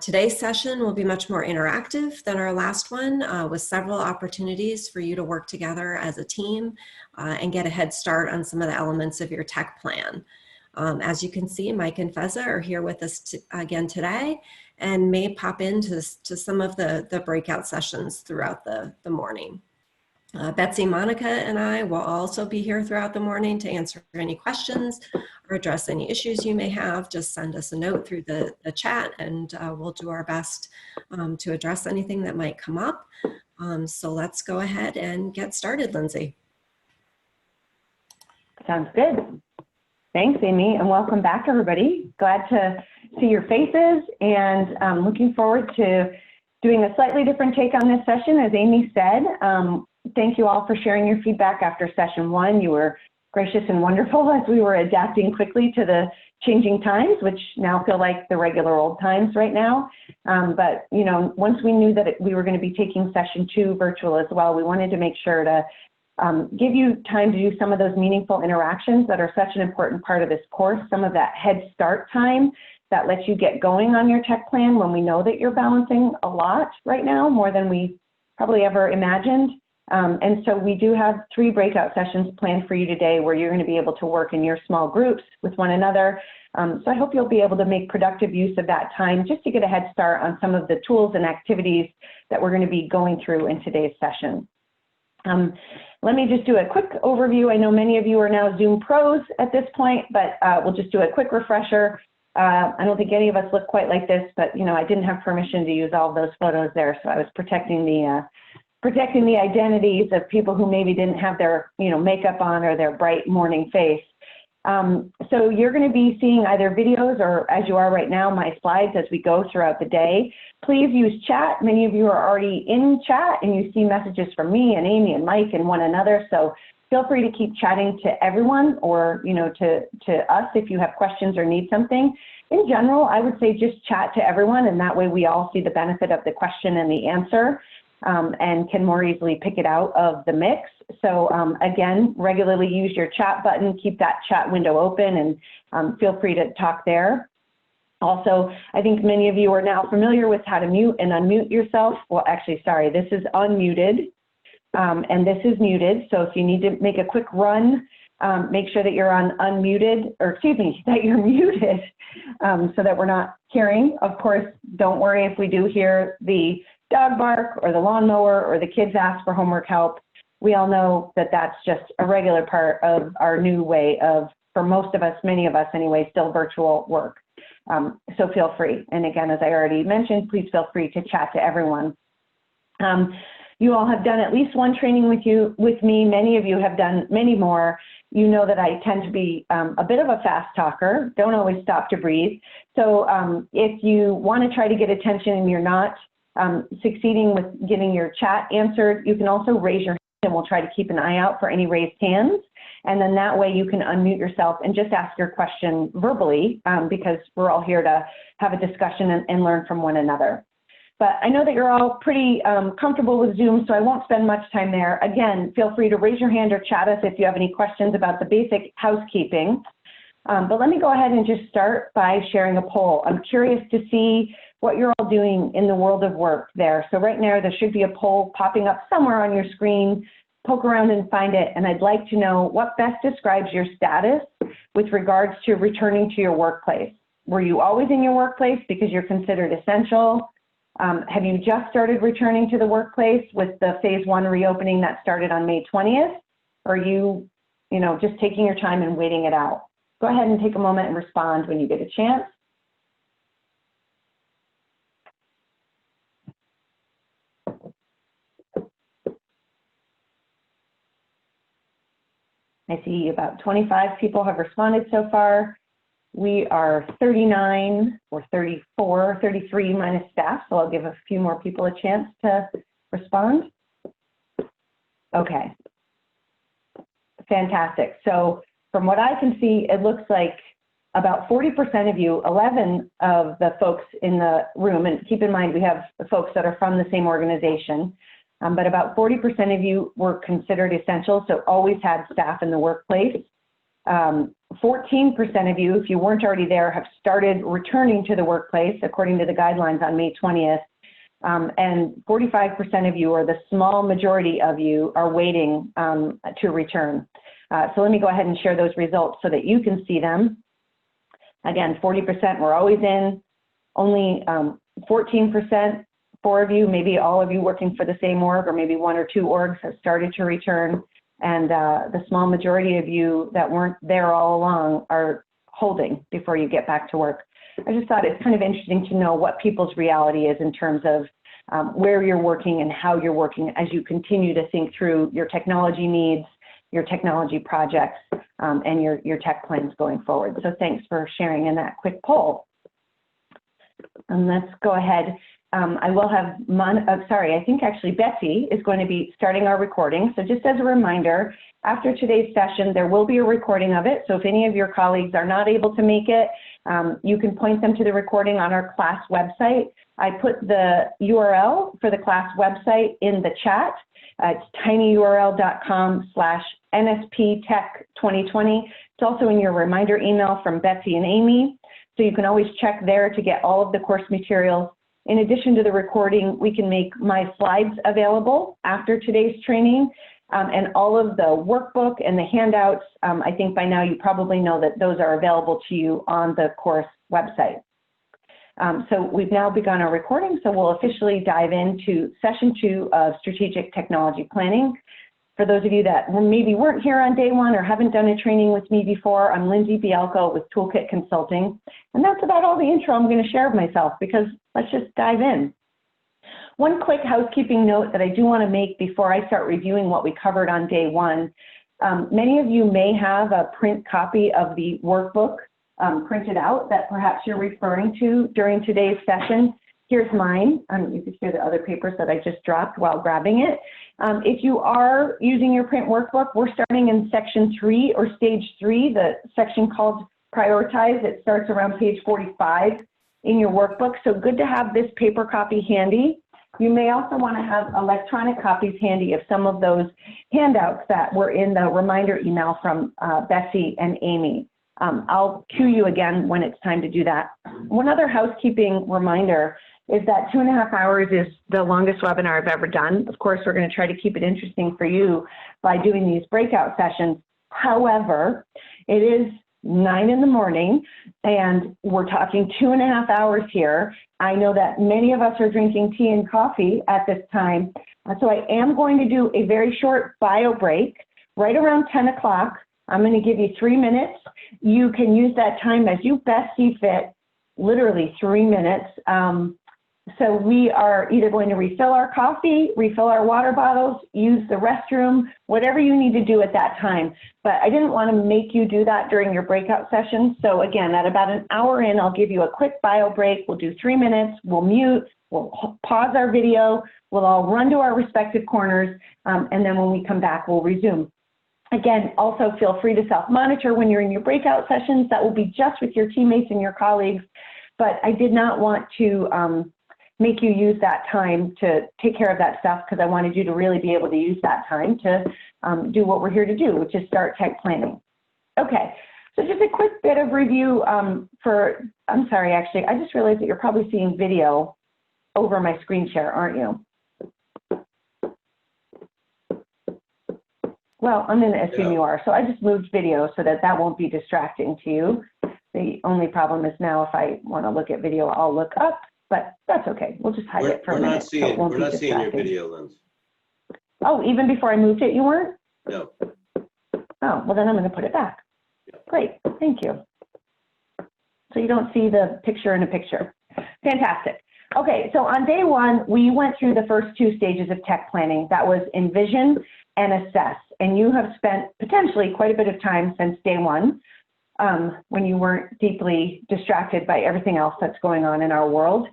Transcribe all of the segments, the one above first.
Today's session will be much more interactive than our last one, with several opportunities for you to work together as a team and get a head start on some of the elements of your tech plan. As you can see, Mike and Feza are here with us again today and may pop into some of the breakout sessions throughout the morning. Betsy, Monica, and I will also be here throughout the morning to answer any questions or address any issues you may have. Just send us a note through the chat and we'll do our best to address anything that might come up. So let's go ahead and get started, Lindsay. Sounds good. Thanks, Amy, and welcome back, everybody. Glad to see your faces, and I'm looking forward to doing a slightly different take on this session. As Amy said, thank you all for sharing your feedback after session one. You were gracious and wonderful as we were adapting quickly to the changing times, which now feel like the regular old times right now. But, you know, once we knew that we were going to be taking session two virtual as well, we wanted to make sure to give you time to do some of those meaningful interactions that are such an important part of this course, some of that head start time that lets you get going on your tech plan when we know that you're balancing a lot right now, more than we probably ever imagined. And so we do have 3 breakout sessions planned for you today where you're going to be able to work in your small groups with one another. So I hope you'll be able to make productive use of that time just to get a head start on some of the tools and activities that we're going to be going through in today's session. Let me just do a quick overview. I know many of you are now Zoom pros at this point, but we'll just do a quick refresher. I don't think any of us look quite like this, but you know, I didn't have permission to use all of those photos there, so I was protecting the identities of people who maybe didn't have their makeup on or their bright morning face. So you're going to be seeing either videos or, as you are right now, my slides as we go throughout the day. Please use chat. Many of you are already in chat and you see messages from me and Amy and Mike and one another. So feel free to keep chatting to everyone, or to us if you have questions or need something. In general, I would say just chat to everyone, and that way we all see the benefit of the question and the answer. And can more easily pick it out of the mix. So again, regularly use your chat button, keep that chat window open, and feel free to talk there. Also, I think many of you are now familiar with how to mute and unmute yourself. Well, actually, sorry, this is unmuted and this is muted. So if you need to make a quick run, make sure that you're on unmuted, or excuse me, that you're muted so that we're not hearing. Of course, don't worry if we do hear the dog bark or the lawnmower or the kids ask for homework help. We all know that that's just a regular part of our new way of, for most of us, many of us anyway, still virtual work. So feel free. And again, as I already mentioned, please feel free to chat to everyone. You all have done at least one training with me. Many of you have done many more. You know that I tend to be a bit of a fast talker, don't always stop to breathe. So if you want to try to get attention and you're not succeeding with getting your chat answered, you can also raise your hand and we'll try to keep an eye out for any raised hands. And then that way you can unmute yourself and just ask your question verbally, because we're all here to have a discussion and learn from one another. But I know that you're all pretty comfortable with Zoom, so I won't spend much time there. Again, feel free to raise your hand or chat us if you have any questions about the basic housekeeping. But let me go ahead and just start by sharing a poll. I'm curious to see what you're all doing in the world of work there. So right now there should be a poll popping up somewhere on your screen. Poke around and find it, and I'd like to know what best describes your status with regards to returning to your workplace. Were you always in your workplace because you're considered essential? Have you just started returning to the workplace with the phase 1 reopening that started on May 20th? Or are you just taking your time and waiting it out? Go ahead and take a moment and respond when you get a chance. I see about 25 people have responded so far. We are 39 or 34, 33 minus staff, so I'll give a few more people a chance to respond. Okay, fantastic. So from what I can see, it looks like about 40% of you, 11 of the folks in the room, and keep in mind we have folks that are from the same organization, but about 40% of you were considered essential, so always had staff in the workplace. 14% of you, if you weren't already there, have started returning to the workplace according to the guidelines on May 20th. And 45% of you, or the small majority of you, are waiting to return. So let me go ahead and share those results so that you can see them. Again, 40% were always in, only 14%, 4 of you, maybe all of you working for the same org, or maybe 1 or 2 orgs have started to return. And the small majority of you that weren't there all along are holding before you get back to work. I just thought it's kind of interesting to know what people's reality is in terms of where you're working and how you're working as you continue to think through your technology needs, your technology projects, and your tech plans going forward. So thanks for sharing in that quick poll. And let's go ahead. I will have, I think actually Betsy is going to be starting our recording. So just as a reminder, after today's session, there will be a recording of it. So if any of your colleagues are not able to make it, you can point them to the recording on our class website. I put the URL for the class website in the chat. It's tinyurl.com/NSPTech2020. It's also in your reminder email from Betsy and Amy. So you can always check there to get all of the course materials. In addition to the recording, we can make my slides available after today's training, and all of the workbook and the handouts. I think by now you probably know that those are available to you on the course website. So we've now begun our recording, so we'll officially dive into session 2 of Strategic Technology Planning. For those of you that maybe weren't here on day 1 or haven't done a training with me before, I'm Lindsay Bielko with Toolkit Consulting. And that's about all the intro I'm going to share of myself, because let's just dive in. One quick housekeeping note that I do want to make before I start reviewing what we covered on day 1. Many of you may have a print copy of the workbook printed out that perhaps you're referring to during today's session. Here's mine. You can see the other papers that I just dropped while grabbing it. If you are using your print workbook, we're starting in section 3 or stage 3, the section called Prioritize. It starts around page 45 in your workbook. So good to have this paper copy handy. You may also want to have electronic copies handy of some of those handouts that were in the reminder email from Betsy and Amy. I'll cue you again when it's time to do that. One other housekeeping reminder is that 2.5 hours is the longest webinar I've ever done. Of course, we're going to try to keep it interesting for you by doing these breakout sessions. However, it is 9 in the morning and we're talking 2.5 hours here. I know that many of us are drinking tea and coffee at this time. So I am going to do a very short bio break right around 10 o'clock. I'm going to give you 3 minutes. You can use that time as you best see fit, literally 3 minutes. So we are either going to refill our coffee, refill our water bottles, use the restroom, whatever you need to do at that time. But I didn't want to make you do that during your breakout session. So again, at about an hour in, I'll give you a quick bio break. We'll do 3 minutes, we'll mute, we'll pause our video, we'll all run to our respective corners, and then when we come back, we'll resume. Again, also feel free to self-monitor when you're in your breakout sessions. That will be just with your teammates and your colleagues. But I did not want to make you use that time to take care of that stuff, because I wanted you to really be able to use that time to do what we're here to do, which is start tech planning. Okay, so just a quick bit of review I'm sorry, actually, I just realized that you're probably seeing video over my screen share, aren't you? Well, I'm going to assume you are. So I just moved video so that that won't be distracting to you. The only problem is now if I want to look at video, I'll look up, but that's okay. We'll just hide it for a minute. We're not seeing your video, Linz. Oh, even before I moved it, you weren't? No. Oh, well then I'm going to put it back. Yeah. Great, thank you. So you don't see the picture in a picture. Fantastic. Okay, so on day 1, we went through the first 2 stages of tech planning. That was envision and assess. And you have spent potentially quite a bit of time since day 1 when you weren't deeply distracted by everything else that's going on in our world,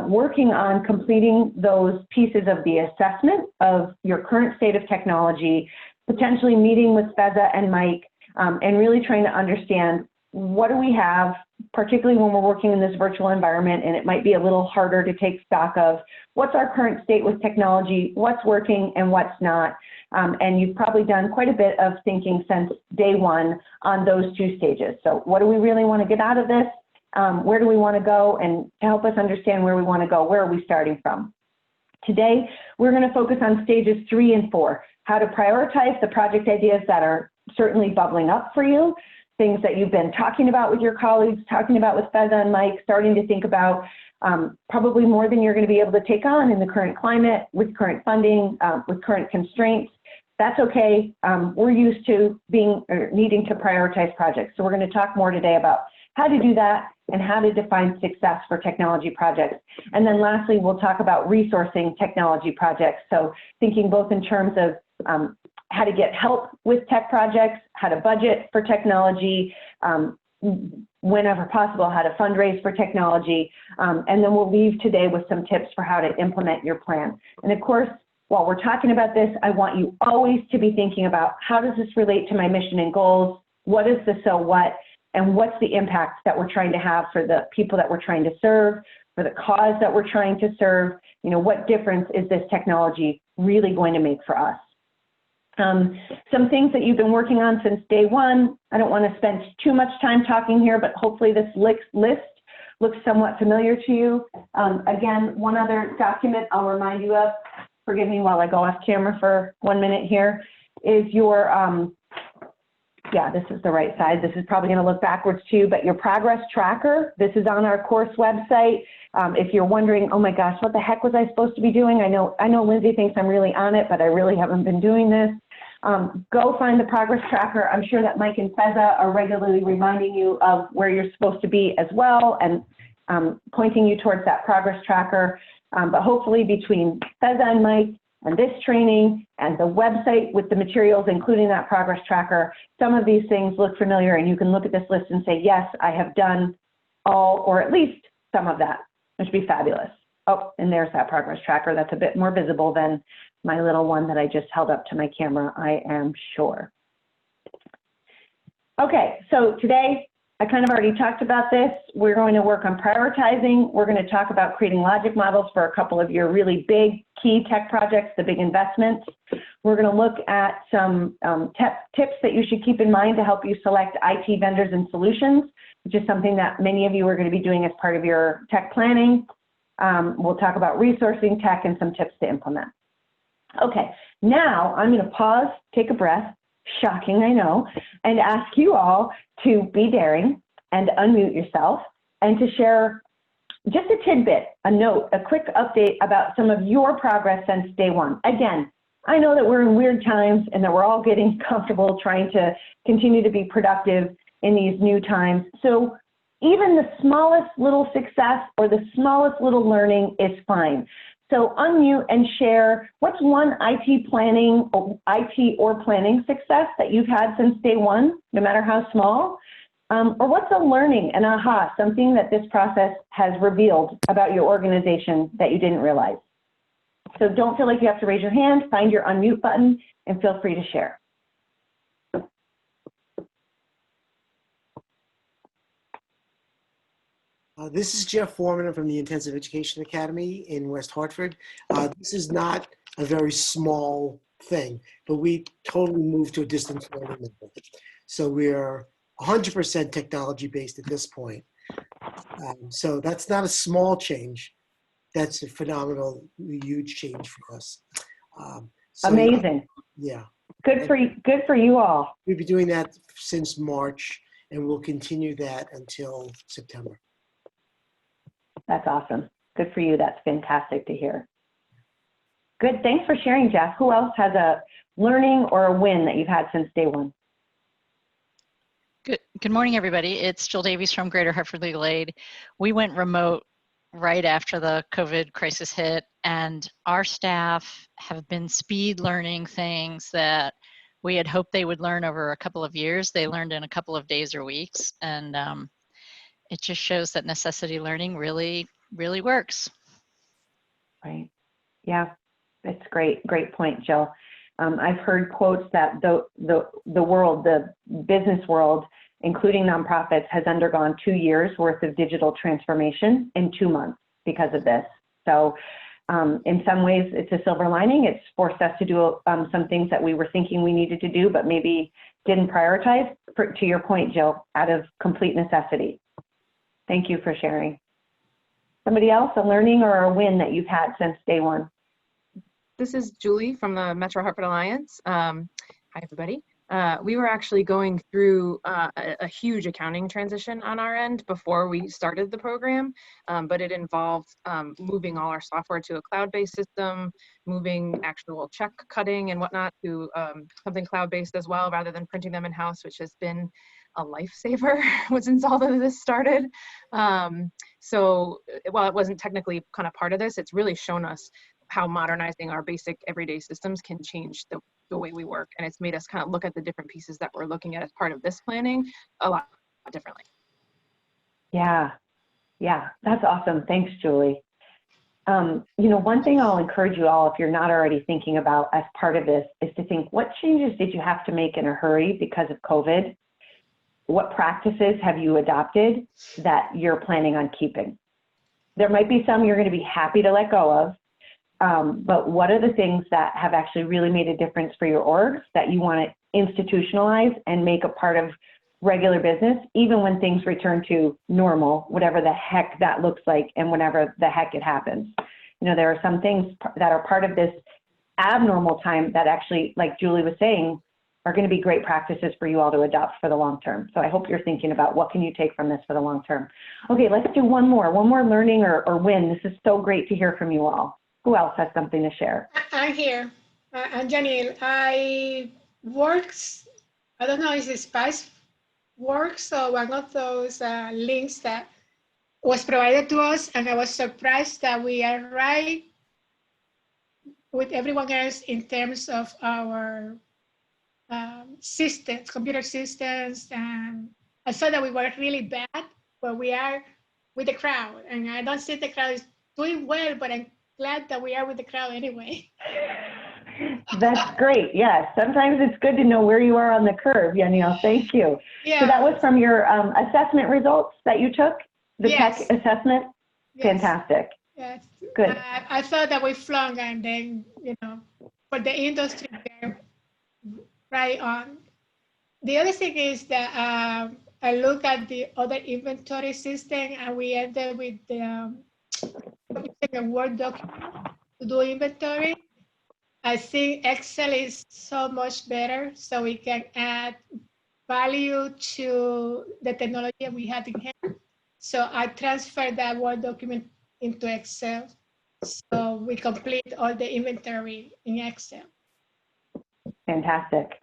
working on completing those pieces of the assessment of your current state of technology, potentially meeting with Feza and Mike, and really trying to understand what do we have, particularly when we're working in this virtual environment, and it might be a little harder to take stock of what's our current state with technology, what's working and what's not. And you've probably done quite a bit of thinking since day one on those two stages. So what do we really want to get out of this? Where do we want to go? And to help us understand where we want to go, where are we starting from? Today, we're going to focus on stages 3 and 4, how to prioritize the project ideas that are certainly bubbling up for you, things that you've been talking about with your colleagues, talking about with Feza and Mike, starting to think about probably more than you're going to be able to take on in the current climate, with current funding, with current constraints. That's okay. We're used to needing to prioritize projects. So we're going to talk more today about how to do that and how to define success for technology projects. And then lastly, we'll talk about resourcing technology projects. So thinking both in terms of how to get help with tech projects, how to budget for technology, whenever possible, how to fundraise for technology. And then we'll leave today with some tips for how to implement your plan. And of course, while we're talking about this, I want you always to be thinking about how does this relate to my mission and goals? What is the so what? And what's the impact that we're trying to have for the people that we're trying to serve, for the cause that we're trying to serve? You know, what difference is this technology really going to make for us? Some things that you've been working on since day one. I don't want to spend too much time talking here, but hopefully this list looks somewhat familiar to you. Again, one other document I'll remind you of, forgive me while I go off camera for 1 minute here, is your, yeah, this is the right side. This is probably going to look backwards too, but your progress tracker. This is on our course website. If you're wondering, oh my gosh, what the heck was I supposed to be doing? I know Lindsay thinks I'm really on it, but I really haven't been doing this. Go find the progress tracker. I'm sure that Mike and Feza are regularly reminding you of where you're supposed to be as well, and pointing you towards that progress tracker. But hopefully between Feza and Mike and this training and the website with the materials, including that progress tracker, some of these things look familiar, and you can look at this list and say, yes, I have done all, or at least some of that, which would be fabulous. Oh, and there's that progress tracker. That's a bit more visible than my little one that I just held up to my camera, I am sure. Okay, so today, I kind of already talked about this. We're going to work on prioritizing. We're going to talk about creating logic models for a couple of your really big key tech projects, the big investments. We're going to look at some tips that you should keep in mind to help you select IT vendors and solutions, which is something that many of you are going to be doing as part of your tech planning. We'll talk about resourcing tech and some tips to implement. Okay, now I'm going to pause, take a breath, shocking, I know, and ask you all to be daring and unmute yourself and to share just a tidbit, a note, a quick update about some of your progress since day one. Again, I know that we're in weird times and that we're all getting comfortable trying to continue to be productive in these new times. So even the smallest little success or the smallest little learning is fine. So unmute and share what's one IT or planning success that you've had since day one, no matter how small, or what's a learning, an aha, something that this process has revealed about your organization that you didn't realize. So don't feel like you have to raise your hand, find your unmute button, and feel free to share. This is Jeff Foreman from the Intensive Education Academy in West Hartford. This is not a very small thing, but we totally moved to a distance learning method. So we're 100% technology based at this point. So that's not a small change. That's a phenomenal, huge change for us. So, amazing. Yeah. Good for you all. We've been doing that since March, and we'll continue that until September. That's awesome. Good for you. That's fantastic to hear. Good. Thanks for sharing, Jeff. Who else has a learning or a win that you've had since day one? Good morning, everybody. It's Jill Davies from Greater Hartford Legal Aid. We went remote right after the COVID crisis hit, and our staff have been speed learning things that we had hoped they would learn over a couple of years. They learned in a couple of days or weeks, and it just shows that necessity learning really, really works. Right. Yeah, it's great. Great point, Jill. I've heard quotes that the world, the business world, including nonprofits, has undergone 2 years worth of digital transformation in 2 months because of this. So In some ways, it's a silver lining. It's forced us to do some things that we were thinking we needed to do, but maybe didn't prioritize, to your point, Jill, out of complete necessity. Thank you for sharing. Somebody else, a learning or a win that you've had since day one? This is Julie from the Metro Hartford Alliance. Hi, everybody. We were actually going through a huge accounting transition on our end before we started the program, but it involved moving all our software to a cloud-based system, moving actual check cutting and whatnot to something cloud-based as well, rather than printing them in-house, which has been a lifesaver since all of this started. So while it wasn't technically kind of part of this, it's really shown us how modernizing our basic everyday systems can change the way we work. And it's made us kind of look at the different pieces that we're looking at as part of this planning a lot differently. Yeah, that's awesome. Thanks, Julie. You know, one thing I'll encourage you all, if you're not already thinking about as part of this, is to think, what changes did you have to make in a hurry because of COVID? What practices have you adopted that you're planning on keeping? There might be some you're going to be happy to let go of, but what are the things that have actually really made a difference for your orgs that you want to institutionalize and make a part of regular business, even when things return to normal, whatever the heck that looks like and whenever the heck it happens? You know, there are some things that are part of this abnormal time that actually, like Julie was saying, are going to be great practices for you all to adopt for the long term. So I hope you're thinking about what can you take from this for the long term. Okay, let's do one more learning or win. This is so great to hear from you all. Who else has something to share? I'm here. I'm Janelle. I don't know if it's Spice Works or one of those links that was provided to us, and I was surprised that we are right with everyone else in terms of our systems, computer systems, and I thought that we were really bad, but we are with the crowd, and I don't see the crowd is doing well, but I'm glad that we are with the crowd anyway. That's great. Yes, sometimes it's good to know where you are on the curve, Yaniel. Thank you. Yeah. So that was from your assessment results that you took, the tech assessment? Yes. Fantastic. Yes. Good. I thought that we flung, and then, you know, for the industry, they're right on. The other thing is that I look at the other inventory system, and we ended with the using a Word document to do inventory. I think Excel is so much better, so we can add value to the technology we have in hand. So I transferred that Word document into Excel. So we complete all the inventory in Excel. Fantastic.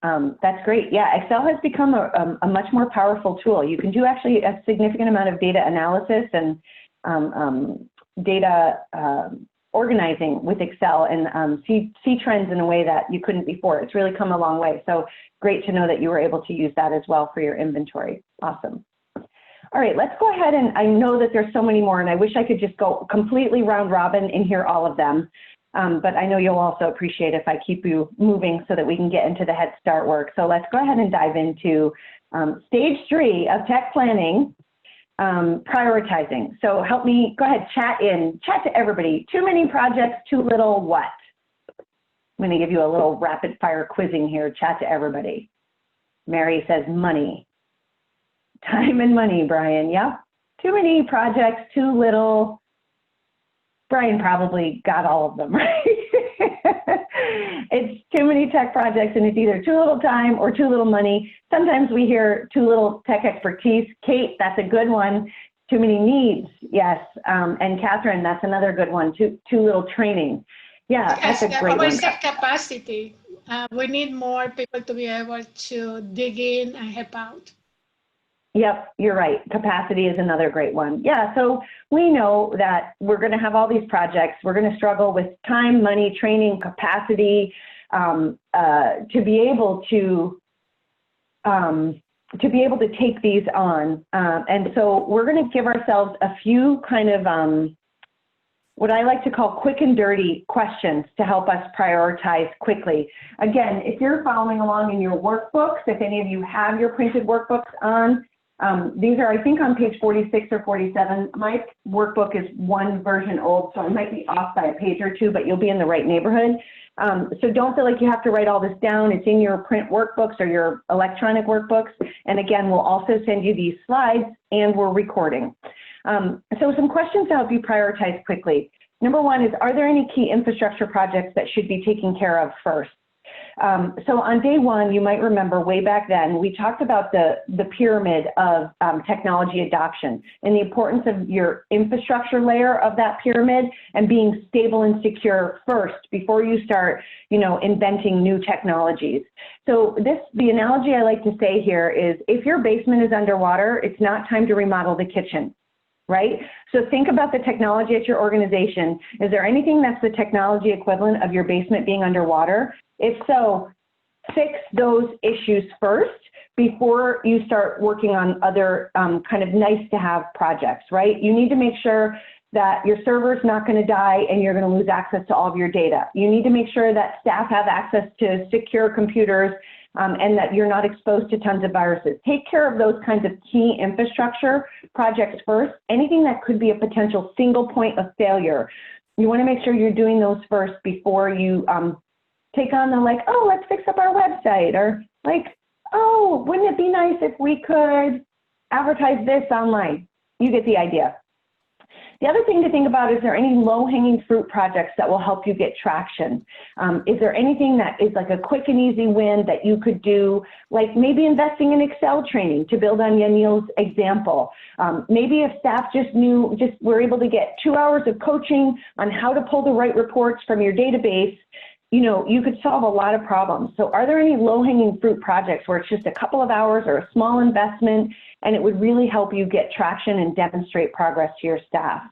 That's great. Yeah, Excel has become a much more powerful tool. You can do actually a significant amount of data analysis and data organizing with Excel and see trends in a way that you couldn't before. It's really come a long way. So great to know that you were able to use that as well for your inventory. Awesome. All right, let's go ahead, and I know that there's so many more, and I wish I could just go completely round robin and hear all of them. But I know you'll also appreciate if I keep you moving so that we can get into the Head Start work. So let's go ahead and dive into stage 3 of tech planning, prioritizing. So help me, go ahead, chat to everybody. Too many projects, too little what? I'm gonna give you a little rapid fire quizzing here, chat to everybody. Mary says money. Time and money, Brian, yep. Too many projects, too little. Brian probably got all of them, right? It's too many tech projects, and it's either too little time or too little money. Sometimes we hear too little tech expertise. Kate, that's a good one. Too many needs, yes. And Catherine, that's another good one. Too little training. Yeah, that's a great one. Capacity. We need more people to be able to dig in and help out. Yep, you're right. Capacity is another great one. Yeah, so we know that we're going to have all these projects. We're going to struggle with time, money, training, capacity to be able to take these on. And so we're going to give ourselves a few kind of what I like to call quick and dirty questions to help us prioritize quickly. Again, if you're following along in your workbooks, if any of you have your printed workbooks on, These are, I think, on page 46 or 47. My workbook is one version old, so I might be off by a page or two, but you'll be in the right neighborhood. So don't feel like you have to write all this down. It's in your print workbooks or your electronic workbooks. And again, we'll also send you these slides, and we're recording. So some questions to help you prioritize quickly. Number one is, are there any key infrastructure projects that should be taken care of first? So on day one, you might remember way back then, we talked about the pyramid of technology adoption and the importance of your infrastructure layer of that pyramid and being stable and secure first before you start, inventing new technologies. So the analogy I like to say here is, if your basement is underwater, it's not time to remodel the kitchen. Right? So think about the technology at your organization. Is there anything that's the technology equivalent of your basement being underwater? If so, fix those issues first before you start working on other kind of nice to have projects, right? You need to make sure that your server's not going to die and you're going to lose access to all of your data. You need to make sure that staff have access to secure computers and that you're not exposed to tons of viruses. Take care of those kinds of key infrastructure projects first. Anything that could be a potential single point of failure, you want to make sure you're doing those first before you take on the let's fix up our website, or wouldn't it be nice if we could advertise this online? You get the idea. The other thing to think about, is there any low-hanging fruit projects that will help you get traction? Is there anything that is like a quick and easy win that you could do, like maybe investing in Excel training to build on Yanil's example? Maybe if staff were able to get 2 hours of coaching on how to pull the right reports from your database, you could solve a lot of problems. So are there any low-hanging fruit projects where it's just a couple of hours or a small investment, and it would really help you get traction and demonstrate progress to your staff?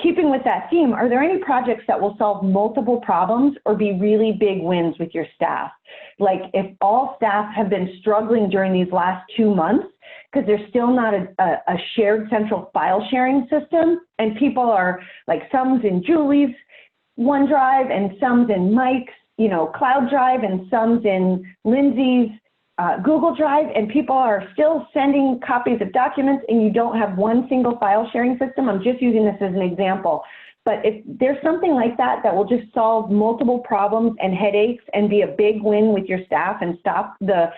Keeping with that theme, are there any projects that will solve multiple problems or be really big wins with your staff? Like if all staff have been struggling during these last 2 months because there's still not a shared central file sharing system, and people are some's in Julie's OneDrive and some's in Mike's, Cloud Drive, and some's in Lindsay's Google Drive, and people are still sending copies of documents, and you don't have one single file sharing system. I'm just using this as an example. But if there's something like that that will just solve multiple problems and headaches and be a big win with your staff and stop the,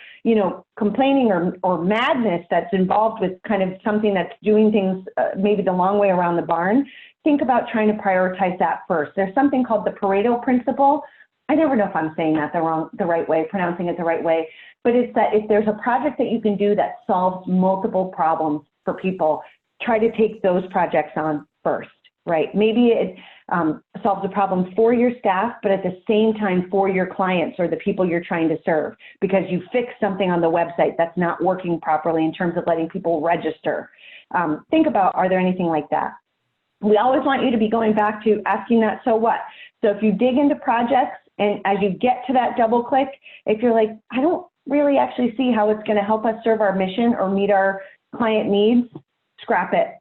complaining or madness that's involved with kind of something that's doing things maybe the long way around the barn, think about trying to prioritize that first. There's something called the Pareto principle. I never know if I'm saying that the right way, pronouncing it the right way, but it's that if there's a project that you can do that solves multiple problems for people, try to take those projects on first, right? Maybe it solves a problem for your staff, but at the same time for your clients or the people you're trying to serve, because you fixed something on the website that's not working properly in terms of letting people register. Think about, are there anything like that? We always want you to be going back to asking that, so what? So if you dig into projects, and as you get to that double click, if you're like, I don't really actually see how it's going to help us serve our mission or meet our client needs, scrap it.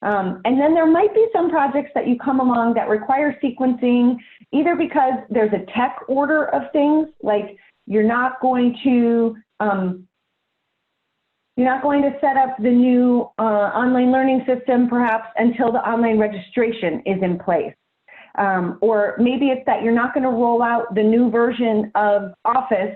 And then there might be some projects that you come along that require sequencing, either because there's a tech order of things, like you're not going to set up the new online learning system perhaps until the online registration is in place. Or maybe it's that you're not going to roll out the new version of Office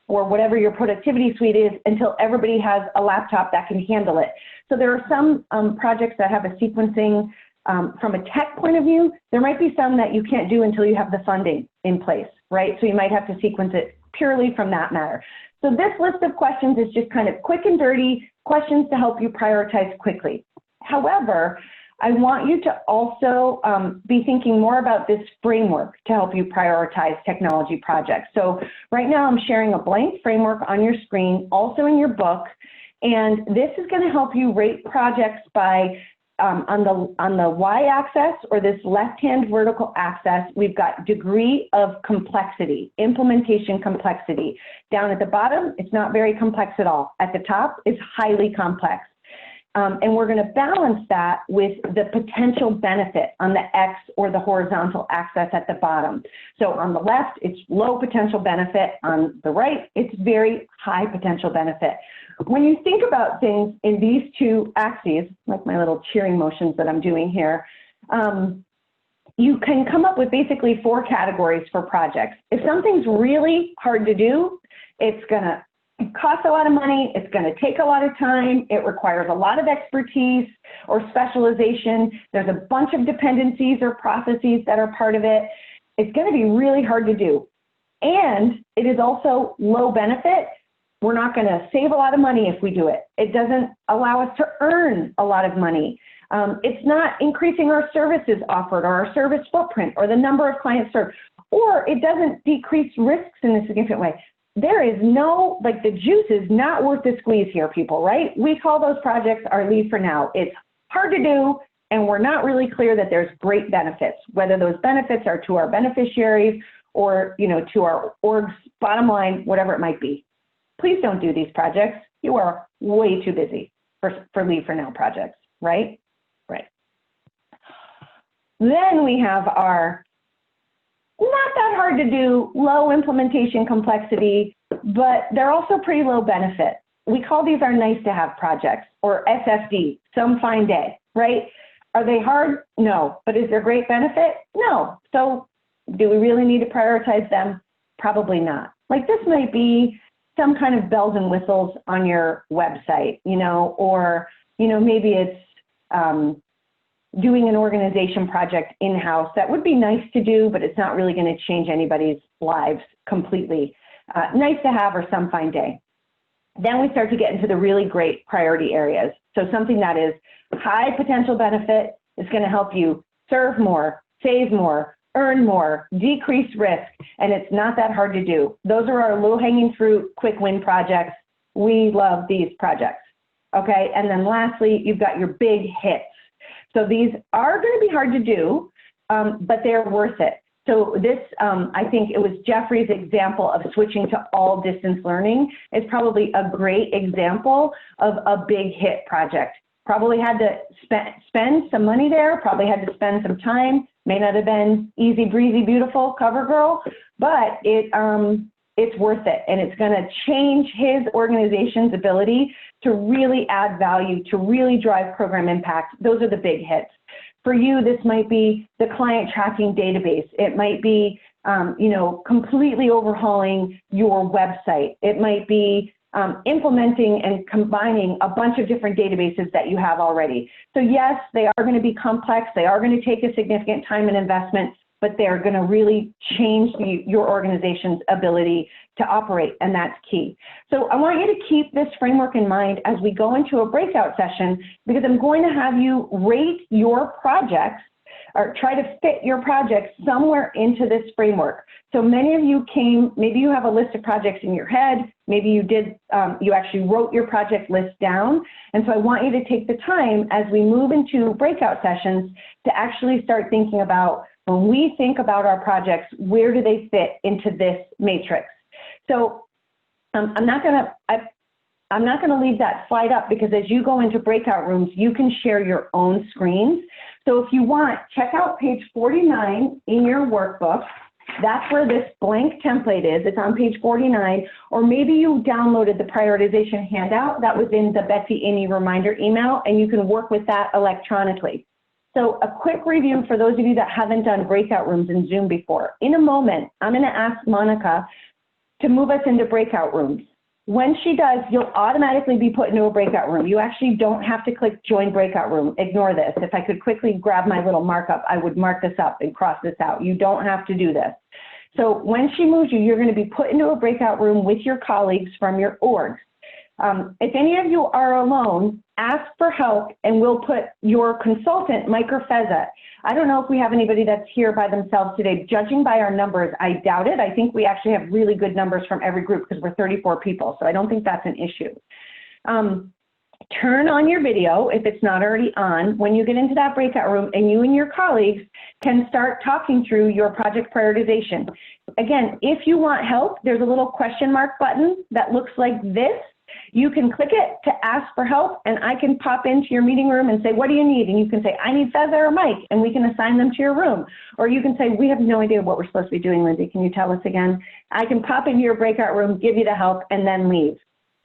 or whatever your productivity suite is until everybody has a laptop that can handle it. So there are some projects that have a sequencing from a tech point of view. There might be some that you can't do until you have the funding in place, right? So you might have to sequence it purely from that matter. So this list of questions is just kind of quick and dirty questions to help you prioritize quickly. However, I want you to also be thinking more about this framework to help you prioritize technology projects. So right now I'm sharing a blank framework on your screen, also in your book, and this is going to help you rate projects by on the y-axis, or this left-hand vertical axis, we've got degree of complexity, implementation complexity. Down at the bottom, it's not very complex at all. At the top, it's highly complex. And we're going to balance that with the potential benefit on the X or the horizontal axis at the bottom. So on the left, it's low potential benefit. On the right, it's very high potential benefit. When you think about things in these two axes, like my little cheering motions that I'm doing here, you can come up with basically 4 categories for projects. If something's really hard to do, it's going to cost a lot of money, it's going to take a lot of time, it requires a lot of expertise or specialization, there's a bunch of dependencies or processes that are part of it, it's going to be really hard to do. And it is also low benefit. We're not going to save a lot of money if we do it. It doesn't allow us to earn a lot of money. It's not increasing our services offered or our service footprint or the number of clients served, or it doesn't decrease risks in a significant way. There is no, like, the juice is not worth the squeeze here, people, right? We call those projects our leave for now. It's hard to do, and we're not really clear that there's great benefits, whether those benefits are to our beneficiaries or, you know, to our org's bottom line, whatever it might be. Please don't do these projects. You are way too busy for leave for now projects, right? Right. Then we have our not that hard to do, low implementation complexity, but they're also pretty low benefit. We call these our nice to have projects, or SFD, some fine day, right? Are they hard? No. But is there great benefit? No. So do we really need to prioritize them? Probably not. Like, this might be some kind of bells and whistles on your website, you know, or, you know, maybe it's doing an organization project in-house. That would be nice to do, but it's not really going to change anybody's lives completely. Nice to have, or some fine day. Then we start to get into the really great priority areas. So something that is high potential benefit is going to help you serve more, save more, earn more, decrease risk, and it's not that hard to do. Those are our low-hanging fruit, quick win projects. We love these projects, okay? And then lastly, you've got your big hits. So these are going to be hard to do, but they're worth it. So this, I think it was Jeffrey's example of switching to all distance learning is probably a great example of a big hit project. Probably had to spend some money there, probably had to spend some time, may not have been easy breezy, beautiful cover girl, but it's worth it. And it's going to change his organization's ability to really add value, to really drive program impact. Those are the big hits. For you, this might be the client tracking database. It might be, you know, completely overhauling your website. It might be implementing and combining a bunch of different databases that you have already. So yes, they are going to be complex. They are going to take a significant time and investment, but they're going to really change your organization's ability to operate, and that's key. So I want you to keep this framework in mind as we go into a breakout session, because I'm going to have you rate your projects or try to fit your projects somewhere into this framework. So many of you came, maybe you have a list of projects in your head, maybe you did, you actually wrote your project list down. And so I want you to take the time as we move into breakout sessions to actually start thinking about, when we think about our projects, where do they fit into this matrix? So I'm not gonna leave that slide up, because as you go into breakout rooms, you can share your own screens. So if you want, check out page 49 in your workbook. That's where this blank template is. It's on page 49, or maybe you downloaded the prioritization handout that was in the Betsy Amy reminder email, and you can work with that electronically. So a quick review for those of you that haven't done breakout rooms in Zoom before. In a moment, I'm going to ask Monica to move us into breakout rooms. When she does, you'll automatically be put into a breakout room. You actually don't have to click join breakout room. Ignore this. If I could quickly grab my little markup, I would mark this up and cross this out. You don't have to do this. So when she moves you, you're going to be put into a breakout room with your colleagues from your orgs. If any of you are alone, ask for help, and we'll put your consultant, Mike or Feza. I don't know if we have anybody that's here by themselves today. Judging by our numbers, I doubt it. I think we actually have really good numbers from every group, because we're 34 people, so I don't think that's an issue. Turn on your video if it's not already on when you get into that breakout room, and you and your colleagues can start talking through your project prioritization. Again, if you want help, there's a little question mark button that looks like this. You can click it to ask for help, and I can pop into your meeting room and say, what do you need? And you can say, I need Feather or Mike, and we can assign them to your room. Or you can say, we have no idea what we're supposed to be doing, Lindsay. Can you tell us again? I can pop into your breakout room, give you the help, and then leave.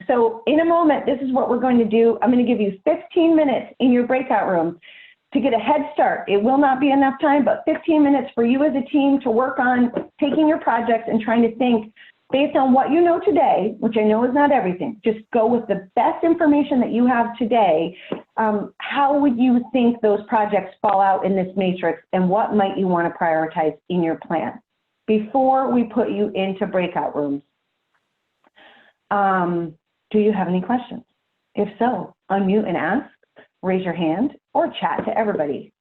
So in a moment, this is what we're going to do. I'm going to give you 15 minutes in your breakout room to get a head start. It will not be enough time, but 15 minutes for you as a team to work on taking your projects and trying to think based on what you know today, which I know is not everything. Just go with the best information that you have today. How would you think those projects fall out in this matrix, and what might you want to prioritize in your plan before we put you into breakout rooms? Do you have any questions? If so, unmute and ask, raise your hand, or chat to everybody.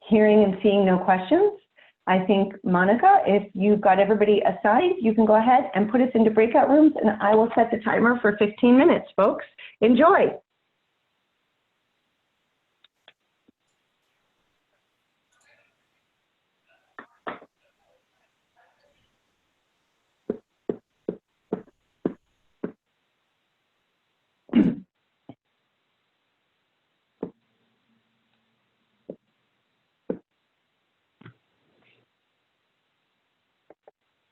Hearing and seeing no questions, I think, Monica, if you've got everybody assigned, you can go ahead and put us into breakout rooms, and I will set the timer for 15 minutes, folks. Enjoy.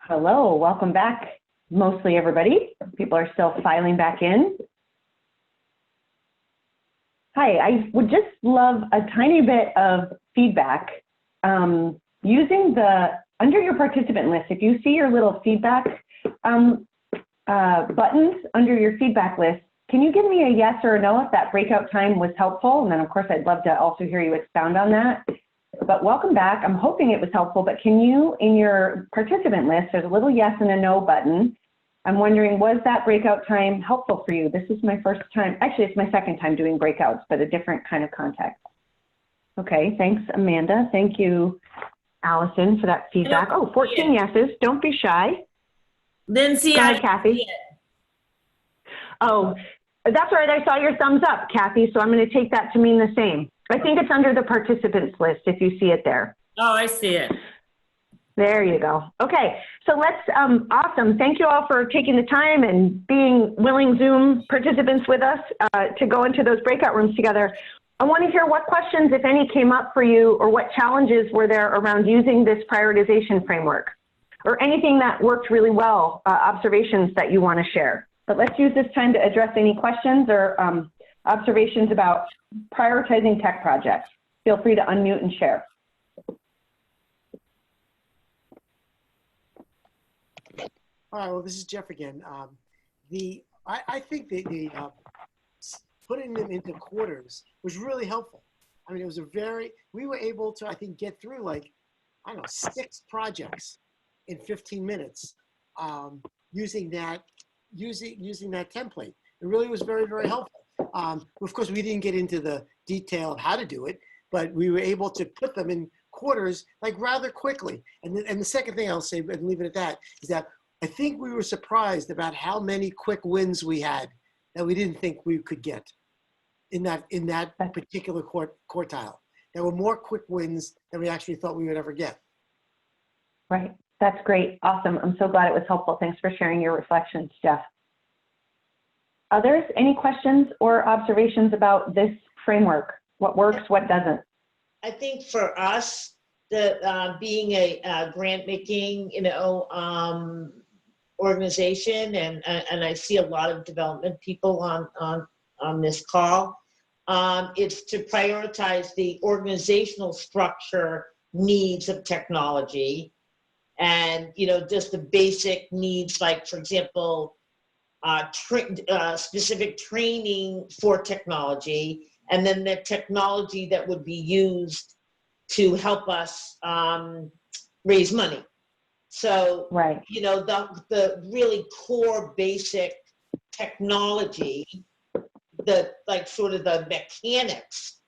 Hello, welcome back, mostly everybody. People are still filing back in. Hi, I would just love a tiny bit of feedback. Using under your participant list, if you see your little feedback buttons under your feedback list, can you give me a yes or a no if that breakout time was helpful? And then of course, I'd love to also hear you expound on that. But welcome back. I'm hoping it was helpful, but can you, in your participant list, there's a little yes and a no button. I'm wondering, was that breakout time helpful for you? This is my first time, actually it's my second time doing breakouts, but a different kind of context. Okay, thanks Amanda. Thank you, Allison, for that feedback. Oh, 14 yeses, don't be shy. Lindsay, go ahead, Kathy. Oh, that's right, I saw your thumbs up, Kathy, so I'm gonna take that to mean the same. I think it's under the participants list if you see it there. Oh, I see it. There you go. Okay, so let's, awesome. Thank you all for taking the time and being willing Zoom participants with us to go into those breakout rooms together. I want to hear what questions, if any, came up for you, or what challenges were there around using this prioritization framework, or anything that worked really well, observations that you want to share. But let's use this time to address any questions or observations about prioritizing tech projects. Feel free to unmute and share. All right, well, this is Jeff again. I think the putting them into quarters was really helpful. I mean, it was we were able to, I think, get through like, I don't know, 6 projects in 15 minutes using that template. It really was very, very helpful. Of course, we didn't get into the detail of how to do it, but we were able to put them in quarters like rather quickly. And the second thing I'll say, and leave it at that, is that I think we were surprised about how many quick wins we had that we didn't think we could get in that particular quartile. There were more quick wins than we actually thought we would ever get. Right, that's great, awesome. I'm so glad it was helpful. Thanks for sharing your reflections, Jeff. Others, any questions or observations about this framework? What works, what doesn't? I think for us, being a grant making, organization, and I see a lot of development people on this call, it's to prioritize the organizational structure needs of technology, and just the basic needs, like for example, specific training for technology, and then the technology that would be used to help us raise money. So, right. The really core basic technology, sort of the mechanics,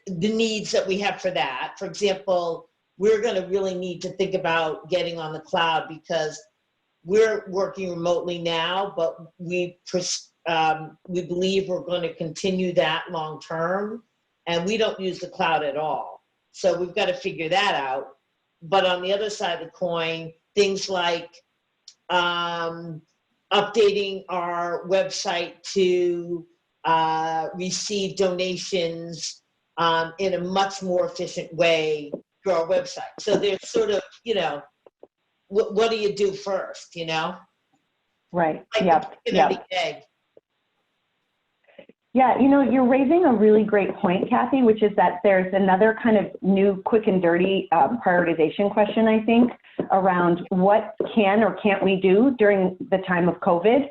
the needs that we have for that. For example, we're going to really need to think about getting on the cloud, because we're working remotely now, but we believe we're going to continue that long term, and we don't use the cloud at all. So we've got to figure that out. But on the other side of the coin, things like updating our website to receive donations in a much more efficient way through our website. So there's sort of, you know, what do you do first, you know? Right. Like Yep. the Yep. egg. Yeah, you know, you're raising a really great point, Kathy, which is that there's another kind of new quick and dirty prioritization question, I think, around what can or can't we do during the time of COVID,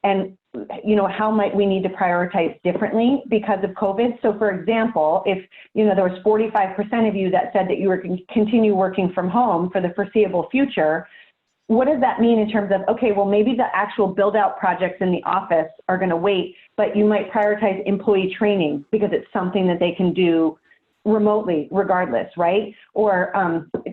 and, you know, how might we need to prioritize differently because of COVID. So for example, if, you know, there was 45% of you that said that you were going to continue working from home for the foreseeable future, what does that mean in terms of, okay, well, maybe the actual build out projects in the office are going to wait, but you might prioritize employee training because it's something that they can do remotely regardless, right? Or,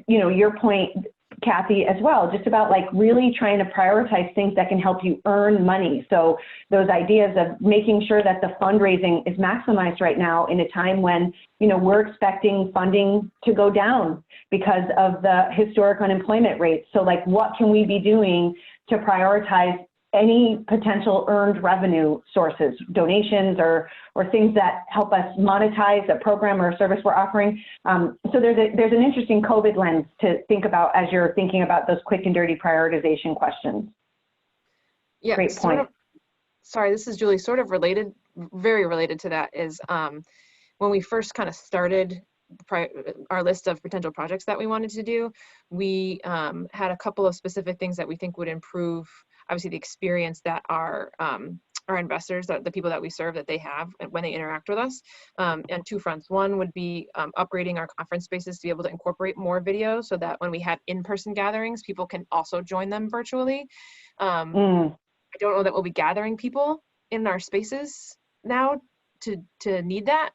you know, your point, Kathy, as well, just about like really trying to prioritize things that can help you earn money. So those ideas of making sure that the fundraising is maximized right now in a time when, you know, we're expecting funding to go down because of the historic unemployment rates. So like, what can we be doing to prioritize any potential earned revenue sources, donations or things that help us monetize a program or a service we're offering? So there's an interesting COVID lens to think about as you're thinking about those quick and dirty prioritization questions. Yeah, Great point. Sorry, this is Julie. Sort of related, very related to that is when we first kind of started our list of potential projects that we wanted to do, we had a couple of specific things that we think would improve, obviously, the experience that our investors, the people that we serve, that they have when they interact with us, on two fronts. One would be upgrading our conference spaces to be able to incorporate more video so that when we have in-person gatherings, people can also join them virtually. I don't know that we'll be gathering people in our spaces now to need that,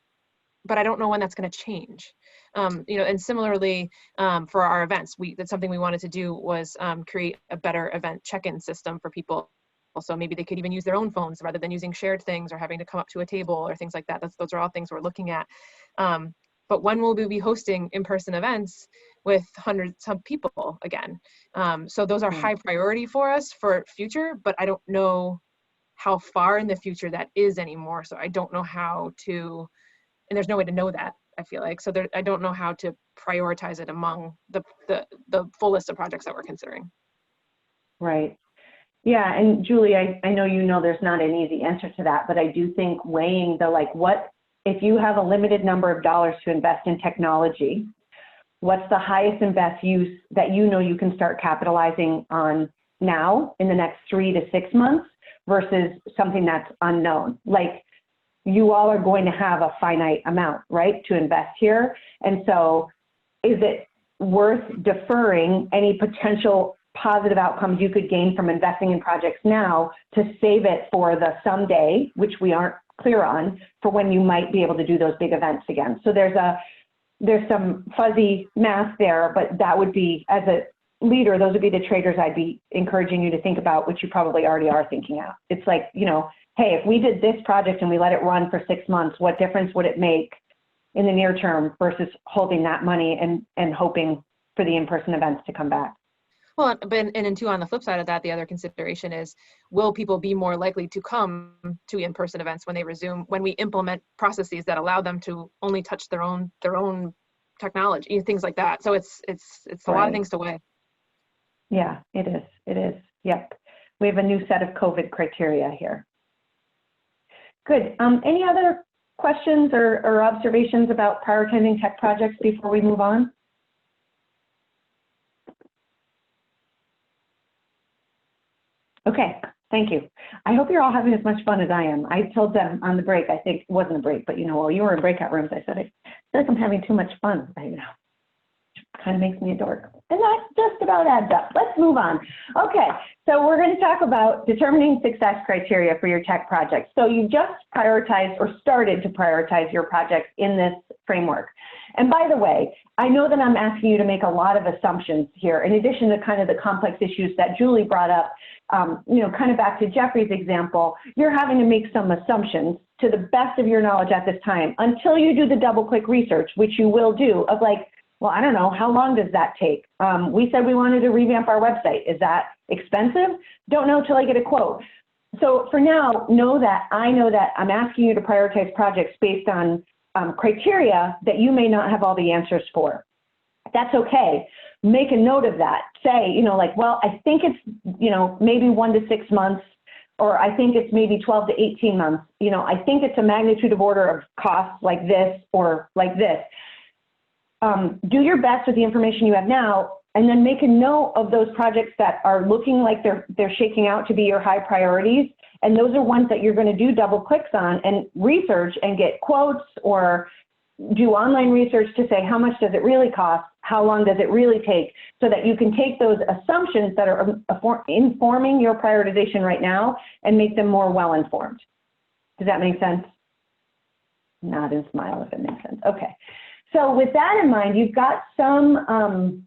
but I don't know when that's going to change. You know, and similarly for our events, that's something we wanted to do was create a better event check-in system for people. Also, maybe they could even use their own phones rather than using shared things or having to come up to a table or things like that. Those are all things we're looking at. But when will we be hosting in-person events with hundreds of people again? So those are high priority for us for future, but I don't know how far in the future that is anymore. So I don't know how to, and there's no way to know that, I feel like. So I don't know how to prioritize it among the full list of projects that we're considering. Right. Yeah, and Julie, I know you know there's not an easy answer to that, but I do think weighing the, like, what, if you have a limited number of dollars to invest in technology, what's the highest and best use that you know you can start capitalizing on now in the next 3 to 6 months versus something that's unknown? Like, you all are going to have a finite amount, right, to invest here. And so is it worth deferring any potential positive outcomes you could gain from investing in projects now to save it for the someday, which we aren't clear on, for when you might be able to do those big events again? So there's some fuzzy math there, but that would be, as a leader, those would be the traders I'd be encouraging you to think about, which you probably already are thinking out. It's like, you know, hey, if we did this project and we let it run for 6 months, what difference would it make in the near term versus holding that money and hoping for the in-person events to come back? Well, and then too, on the flip side of that, the other consideration is, will people be more likely to come to in-person events when they resume, when we implement processes that allow them to only touch their own technology, things like that. So it's a lot of things to weigh. Yeah, it is. It is. Yep. We have a new set of COVID criteria here. Good. Any other questions or observations about prioritizing tech projects before we move on? Okay, thank you. I hope you're all having as much fun as I am. I told them on the break, I think it wasn't a break, but you know, while you were in breakout rooms, I said, I feel like I'm having too much fun right now. Kind of makes me a dork. And that just about adds up. Let's move on. Okay, so we're going to talk about determining success criteria for your tech projects. So you just prioritized or started to prioritize your projects in this framework. And by the way, I know that I'm asking you to make a lot of assumptions here, in addition to kind of the complex issues that Julie brought up. You know, kind of back to Jeffrey's example, you're having to make some assumptions to the best of your knowledge at this time until you do the double-click research, which you will do, of like, Well, I don't know, how long does that take? We said we wanted to revamp our website. Is that expensive? Don't know till I get a quote. So for now, know that I'm asking you to prioritize projects based on criteria that you may not have all the answers for. That's okay. Make a note of that. Say, like, well, I think it's, maybe 1 to 6 months, or I think it's maybe 12 to 18 months. I think it's a magnitude of order of cost like this or like this. Do your best with the information you have now, and then make a note of those projects that are looking like they're shaking out to be your high priorities. And those are ones that you're going to do double clicks on and research and get quotes, or do online research to say, how much does it really cost? How long does it really take? So that you can take those assumptions that are informing your prioritization right now and make them more well-informed. Does that make sense? Nod and smile if it makes sense. Okay. So with that in mind, you've got some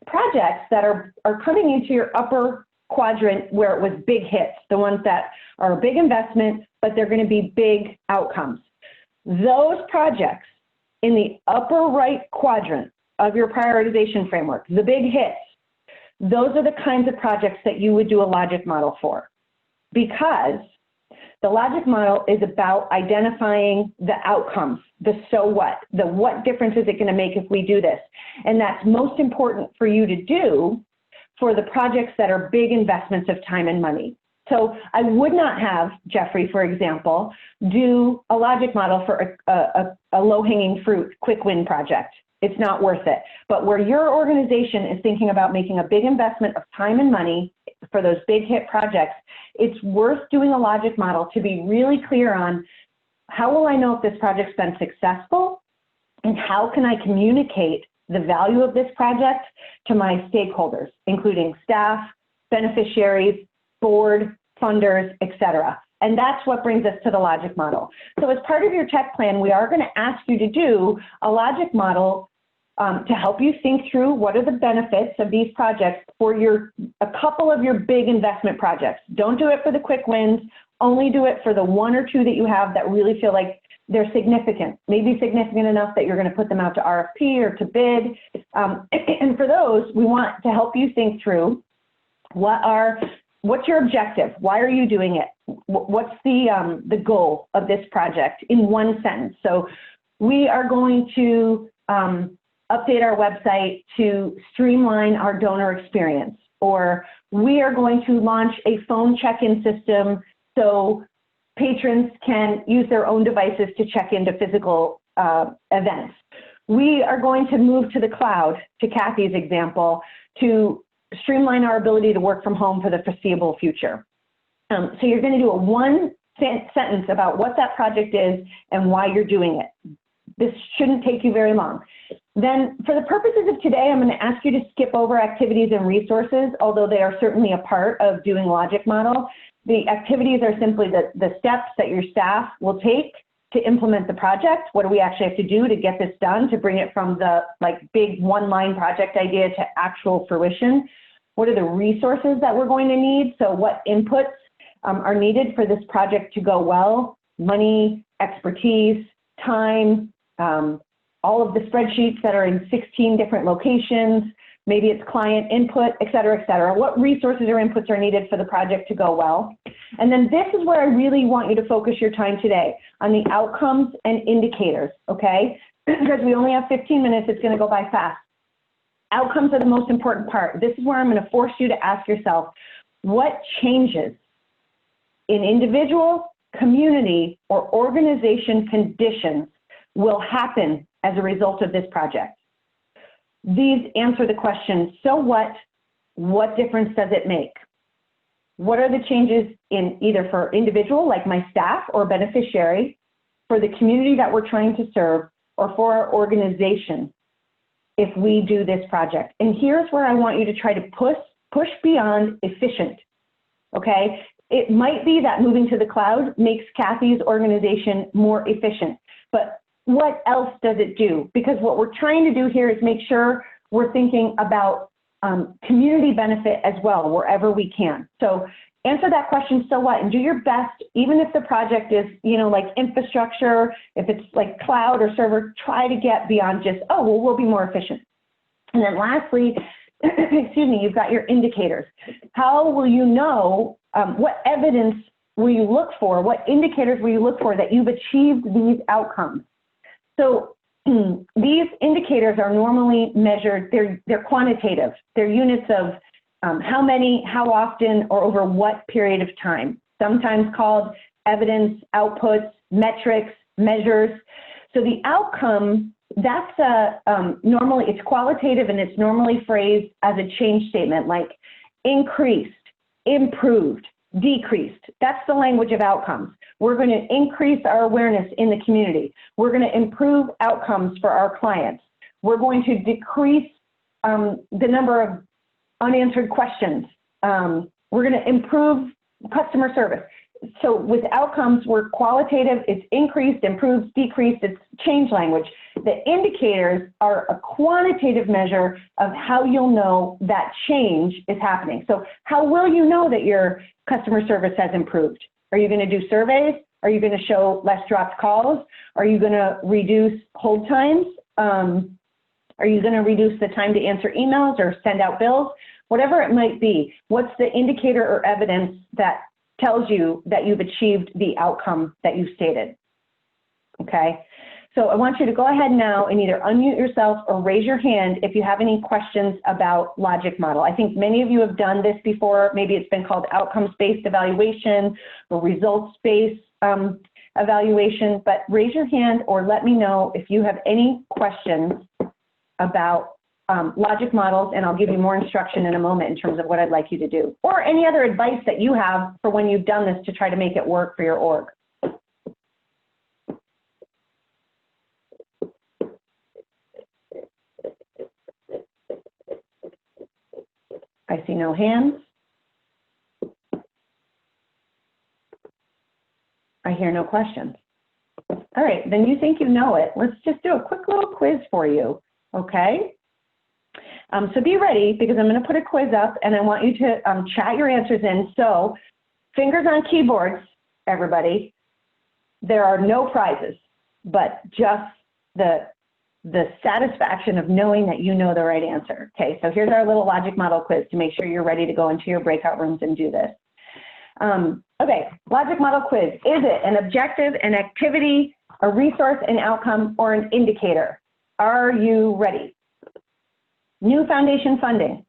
projects that are coming into your upper quadrant where it was big hits, the ones that are a big investment, but they're going to be big outcomes. Those projects in the upper right quadrant of your prioritization framework, the big hits, those are the kinds of projects that you would do a logic model for, because the logic model is about identifying the outcomes, the so what, the what difference is it going to make if we do this. And that's most important for you to do for the projects that are big investments of time and money. So I would not have Jeffrey, for example, do a logic model for a low-hanging fruit, quick win project. It's not worth it. But where your organization is thinking about making a big investment of time and money for those big hit projects, it's worth doing a logic model to be really clear on how will I know if this project's been successful, and how can I communicate the value of this project to my stakeholders, including staff, beneficiaries, board, funders, etc. And that's what brings us to the logic model. So as part of your tech plan, we are going to ask you to do a logic model to help you think through what are the benefits of these projects for a couple of your big investment projects. Don't do it for the quick wins. Only do it for the 1 or 2 that you have that really feel like they're significant, maybe significant enough that you're going to put them out to RFP or to bid. And for those, we want to help you think through what's your objective? Why are you doing it? What's the goal of this project in one sentence? So we are going to update our website to streamline our donor experience, or we are going to launch a phone check-in system so patrons can use their own devices to check into physical events. We are going to move to the cloud, to Kathy's example, to streamline our ability to work from home for the foreseeable future. So you're going to do a one sentence about what that project is and why you're doing it. This shouldn't take you very long. Then for the purposes of today, I'm going to ask you to skip over activities and resources, although they are certainly a part of doing logic model. The activities are simply the steps that your staff will take to implement the project. What do we actually have to do to get this done, to bring it from the big one-line project idea to actual fruition? What are the resources that we're going to need? So what inputs are needed for this project to go well? Money, expertise, time, all of the spreadsheets that are in 16 different locations, maybe it's client input, et cetera, et cetera. What resources or inputs are needed for the project to go well? And then this is where I really want you to focus your time today, on the outcomes and indicators, okay? Because we only have 15 minutes, it's gonna go by fast. Outcomes are the most important part. This is where I'm gonna force you to ask yourself, what changes in individual, community, or organization conditions will happen as a result of this project? These answer the question, so what difference does it make? What are the changes in either for individual, like my staff or beneficiary, for the community that we're trying to serve, or for our organization if we do this project? And here's where I want you to try to push beyond efficient, okay? It might be that moving to the cloud makes Kathy's organization more efficient, but what else does it do? Because what we're trying to do here is make sure we're thinking about community benefit as well, wherever we can. So answer that question, so what, and do your best, even if the project is, like infrastructure, if it's like cloud or server, try to get beyond just, oh, well, we'll be more efficient. And then lastly, excuse me, you've got your indicators. How will you know, what evidence will you look for, what indicators will you look for that you've achieved these outcomes? So these indicators are normally measured, they're quantitative. They're units of how many, how often, or over what period of time. Sometimes called evidence, outputs, metrics, measures. So the outcome, that's normally, it's qualitative and it's normally phrased as a change statement like increased, improved, decreased. That's the language of outcomes. We're going to increase our awareness in the community. We're going to improve outcomes for our clients. We're going to decrease the number of unanswered questions. We're going to improve customer service. So with outcomes, we're qualitative, it's increased, improved, decreased, it's change language. The indicators are a quantitative measure of how you'll know that change is happening. So how will you know that your customer service has improved? Are you going to do surveys? Are you going to show less dropped calls? Are you going to reduce hold times? Are you going to reduce the time to answer emails or send out bills? Whatever it might be, what's the indicator or evidence that tells you that you've achieved the outcome that you stated? Okay, so I want you to go ahead now and either unmute yourself or raise your hand if you have any questions about logic model. I think many of you have done this before. Maybe it's been called outcomes-based evaluation or results-based evaluation, but raise your hand or let me know if you have any questions about logic models, and I'll give you more instruction in a moment in terms of what I'd like you to do, or any other advice that you have for when you've done this to try to make it work for your org. I see no hands. I hear no questions. All right, then you think you know it. Let's just do a quick little quiz for you, okay? So be ready, because I'm going to put a quiz up and I want you to chat your answers in. So fingers on keyboards, everybody. There are no prizes, but just the satisfaction of knowing that you know the right answer. Okay, so here's our little logic model quiz to make sure you're ready to go into your breakout rooms and do this. Okay, logic model quiz. Is it an objective, an activity, a resource, an outcome, or an indicator? Are you ready? New foundation funding.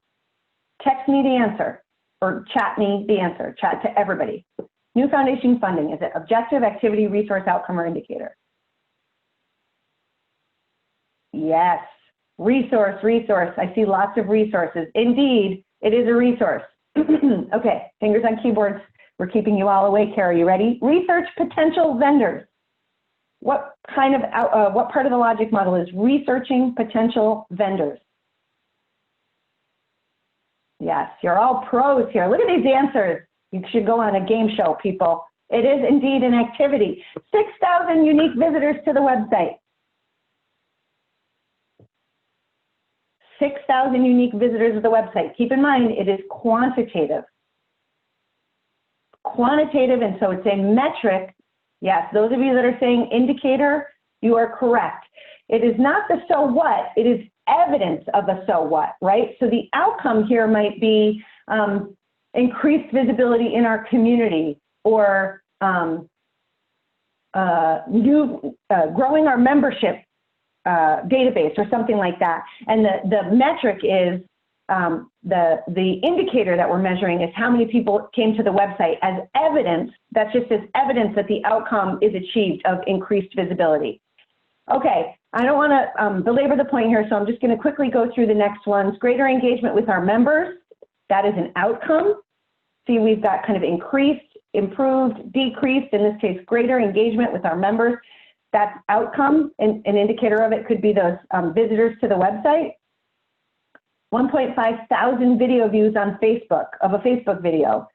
Text me the answer, or chat me the answer. Chat to everybody. New foundation funding. Is it objective, activity, resource, outcome, or indicator? Yes. Resource, resource. I see lots of resources. Indeed, it is a resource. Okay, fingers on keyboards. We're keeping you all awake here. Are you ready? Research potential vendors. What kind of, what part of the logic model is researching potential vendors? Yes, you're all pros here. Look at these answers. You should go on a game show, people. It is indeed an activity. 6,000 unique visitors to the website. 6,000 unique visitors to the website. Keep in mind, it is quantitative. Quantitative, and so it's a metric. Yes, those of you that are saying indicator, you are correct. It is not the so what, it is evidence of a so what, right? So the outcome here might be increased visibility in our community, or growing our membership database, or something like that. And the metric is the indicator that we're measuring is how many people came to the website as evidence. That's just as evidence that the outcome is achieved of increased visibility. Okay, I don't want to belabor the point here, so I'm just going to quickly go through the next ones. Greater engagement with our members, that is an outcome. See, we've got kind of increased, improved, decreased, in this case, greater engagement with our members. That's outcome, and an indicator of it could be those visitors to the website. 1.5 thousand video views on Facebook, of a Facebook video.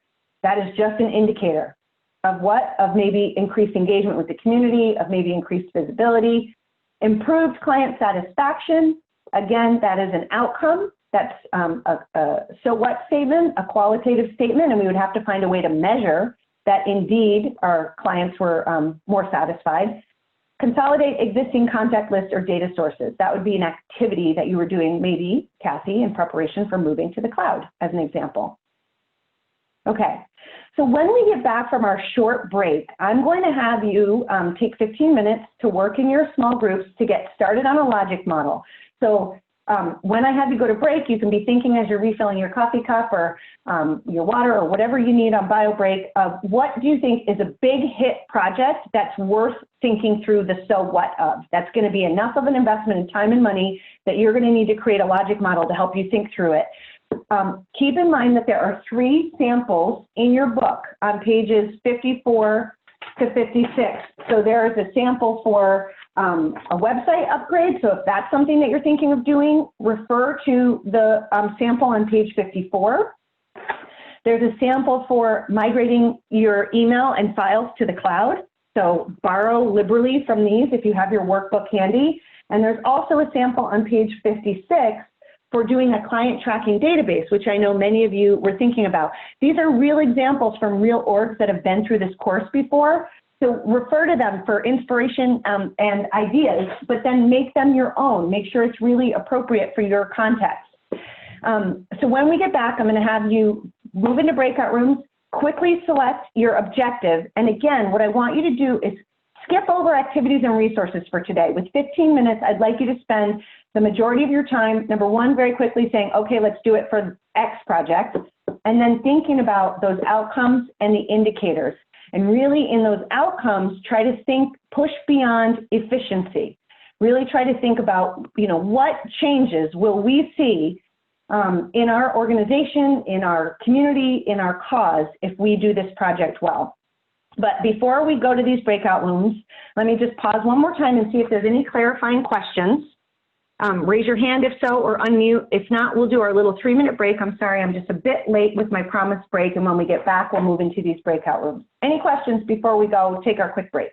That is just an indicator of what? Of maybe increased engagement with the community, of maybe increased visibility. Improved client satisfaction, again, that is an outcome. That's a so what statement, a qualitative statement, and we would have to find a way to measure that indeed our clients were more satisfied. Consolidate existing contact lists or data sources. That would be an activity that you were doing, maybe, Kathy, in preparation for moving to the cloud, as an example. Okay, so when we get back from our short break, I'm going to have you take 15 minutes to work in your small groups to get started on a logic model. So when I have you go to break, you can be thinking as you're refilling your coffee cup or your water or whatever you need on bio break of what do you think is a big hit project that's worth thinking through the so what of. That's going to be enough of an investment in time and money that you're going to need to create a logic model to help you think through it. Keep in mind that there are 3 samples in your book on pages 54 to 56. So there is a sample for a website upgrade. So if that's something that you're thinking of doing, refer to the sample on page 54. There's a sample for migrating your email and files to the cloud. So borrow liberally from these if you have your workbook handy. And there's also a sample on page 56 for doing a client tracking database, which I know many of you were thinking about. These are real examples from real orgs that have been through this course before. So refer to them for inspiration and ideas, but then make them your own. Make sure it's really appropriate for your context. So when we get back, I'm going to have you move into breakout rooms, quickly select your objective. And again, what I want you to do is skip over activities and resources for today. With 15 minutes, I'd like you to spend the majority of your time, number one, very quickly saying, okay, let's do it for X project. And then thinking about those outcomes and the indicators. And really in those outcomes, try to think, push beyond efficiency. Really try to think about, what changes will we see in our organization, in our community, in our cause, if we do this project well. But before we go to these breakout rooms, let me just pause one more time and see if there's any clarifying questions. Raise your hand if so, or unmute. If not, we'll do our little 3-minute break. I'm sorry, I'm just a bit late with my promised break, and when we get back, we'll move into these breakout rooms. Any questions before we go take our quick break?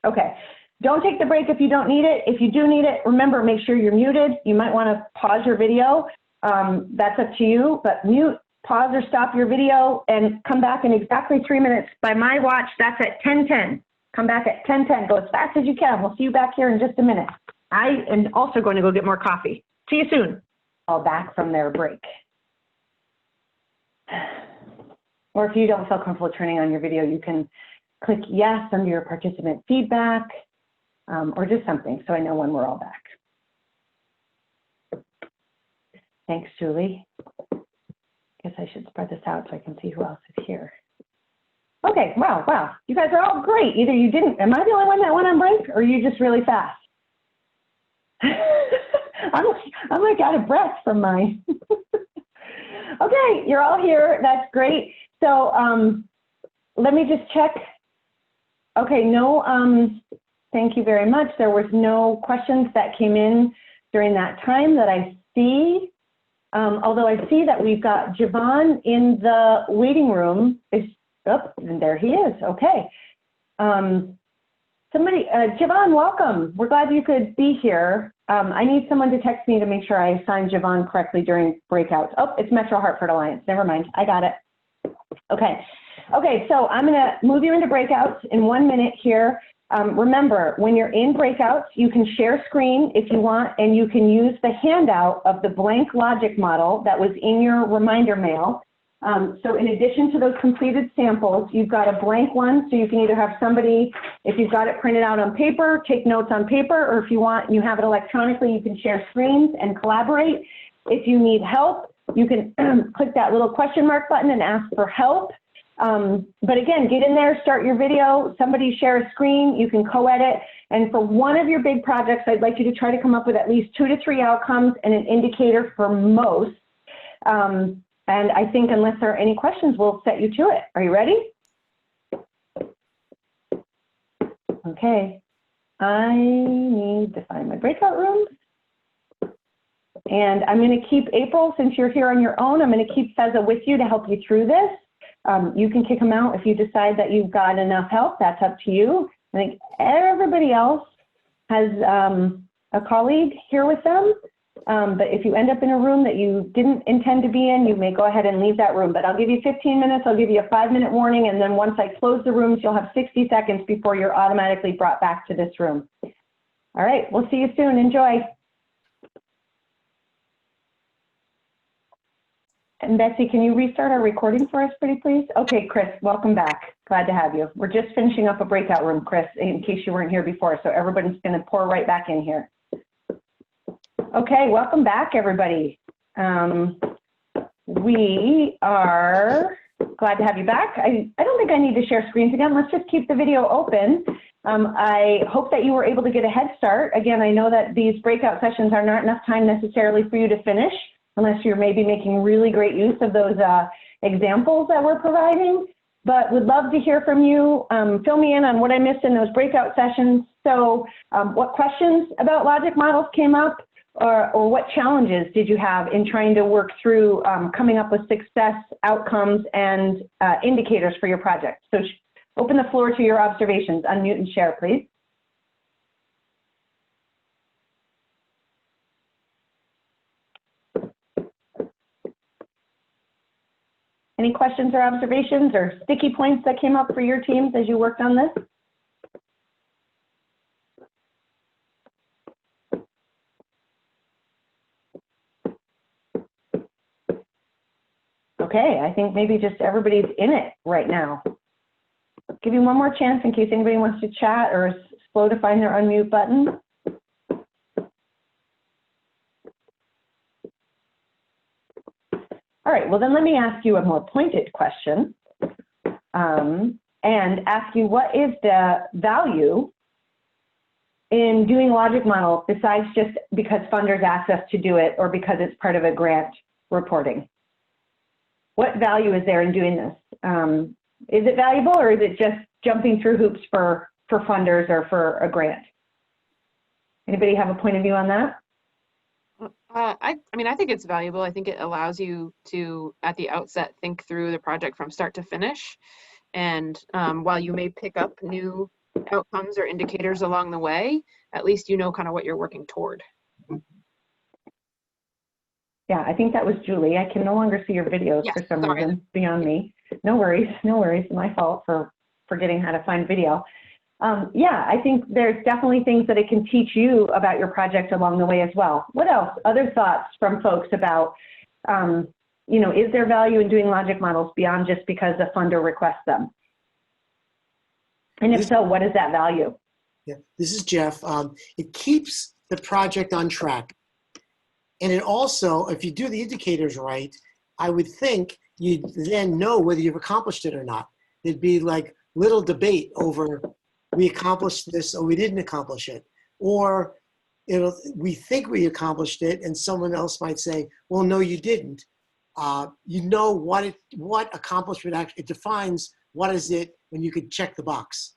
Okay, don't take the break if you don't need it. If you do need it, remember, make sure you're muted. You might want to pause your video. That's up to you, but mute, pause or stop your video, and come back in exactly 3 minutes. By my watch, that's at 10:10. Come back at 10:10. Go as fast as you can. We'll see you back here in just a minute. I am also going to go get more coffee. See you soon. All back from their break. Or if you don't feel comfortable turning on your video, you can click yes under your participant feedback or just something so I know when we're all back. Thanks, Julie. Guess I should spread this out so I can see who else is here. Okay, wow. You guys are all great. Either you didn't, am I the only one that went on break, or are you just really fast? I'm like out of breath from mine. Okay, you're all here. That's great. So let me just check. Okay, no, thank you very much. There was no questions that came in during that time that I see. Although I see that we've got Javon in the waiting room. Oh, and there he is. Okay. Javon, welcome. We're glad you could be here. I need someone to text me to make sure I assign Javon correctly during breakouts. Oh, it's Metro Hartford Alliance. Never mind. I got it. Okay. Okay, so I'm going to move you into breakouts in 1 minute here. Remember, when you're in breakouts, you can share screen if you want, and you can use the handout of the blank logic model that was in your reminder mail. So in addition to those completed samples, you've got a blank one, so you can either have somebody, if you've got it printed out on paper, take notes on paper, or if you want, you have it electronically, you can share screens and collaborate. If you need help, you can click that little question mark button and ask for help. But again, get in there, start your video, somebody share a screen, you can co-edit. And for one of your big projects, I'd like you to try to come up with at least 2 to 3 outcomes and an indicator for most. And I think unless there are any questions, we'll set you to it. Are you ready? Okay. I need to find my breakout rooms. And I'm going to keep April, since you're here on your own, I'm going to keep Feza with you to help you through this. You can kick them out if you decide that you've got enough help. That's up to you. I think everybody else has a colleague here with them. But if you end up in a room that you didn't intend to be in, you may go ahead and leave that room. But I'll give you 15 minutes, I'll give you a 5-minute warning, and then once I close the rooms, you'll have 60 seconds before you're automatically brought back to this room. All right, we'll see you soon. Enjoy. And Betsy, can you restart our recording for us, pretty please? Okay, Chris, welcome back. Glad to have you. We're just finishing up a breakout room, Chris, in case you weren't here before, so everybody's gonna pour right back in here. Okay, welcome back, everybody. We are glad to have you back. I don't think I need to share screens again. Let's just keep the video open. I hope that you were able to get a head start. Again, I know that these breakout sessions are not enough time necessarily for you to finish, unless you're maybe making really great use of those examples that we're providing. But would love to hear from you. Fill me in on what I missed in those breakout sessions. So what questions about logic models came up? Or what challenges did you have in trying to work through coming up with success outcomes and indicators for your project? So open the floor to your observations. Unmute and share, please. Any questions or observations or sticky points that came up for your teams as you worked on this? Okay, I think maybe just everybody's in it right now. Give you one more chance in case anybody wants to chat or is slow to find their unmute button. All right, well then let me ask you a more pointed question and ask you what is the value in doing logic model besides just because funders asked us to do it or because it's part of a grant reporting? What value is there in doing this? Is it valuable or is it just jumping through hoops for funders or for a grant? Anybody have a point of view on that? I mean, I think it's valuable. I think it allows you to, at the outset, think through the project from start to finish. And while you may pick up new outcomes or indicators along the way, at least you know kind of what you're working toward. Yeah, I think that was Julie. I can no longer see your videos for some reason, beyond me. No worries, no worries. My fault for forgetting how to find video. Yeah, I think there's definitely things that it can teach you about your project along the way as well. What else? Other thoughts from folks about, you know, is there value in doing logic models beyond just because a funder requests them? And if so, what is that value? Yeah, this is Jeff. It keeps the project on track. And it also, if you do the indicators right, I would think you'd then know whether you've accomplished it or not. There'd be like little debate over we accomplished this or we didn't accomplish it. Or we think we accomplished it and someone else might say, well, no, you didn't. You know what accomplishment actually, it defines what is it when you could check the box.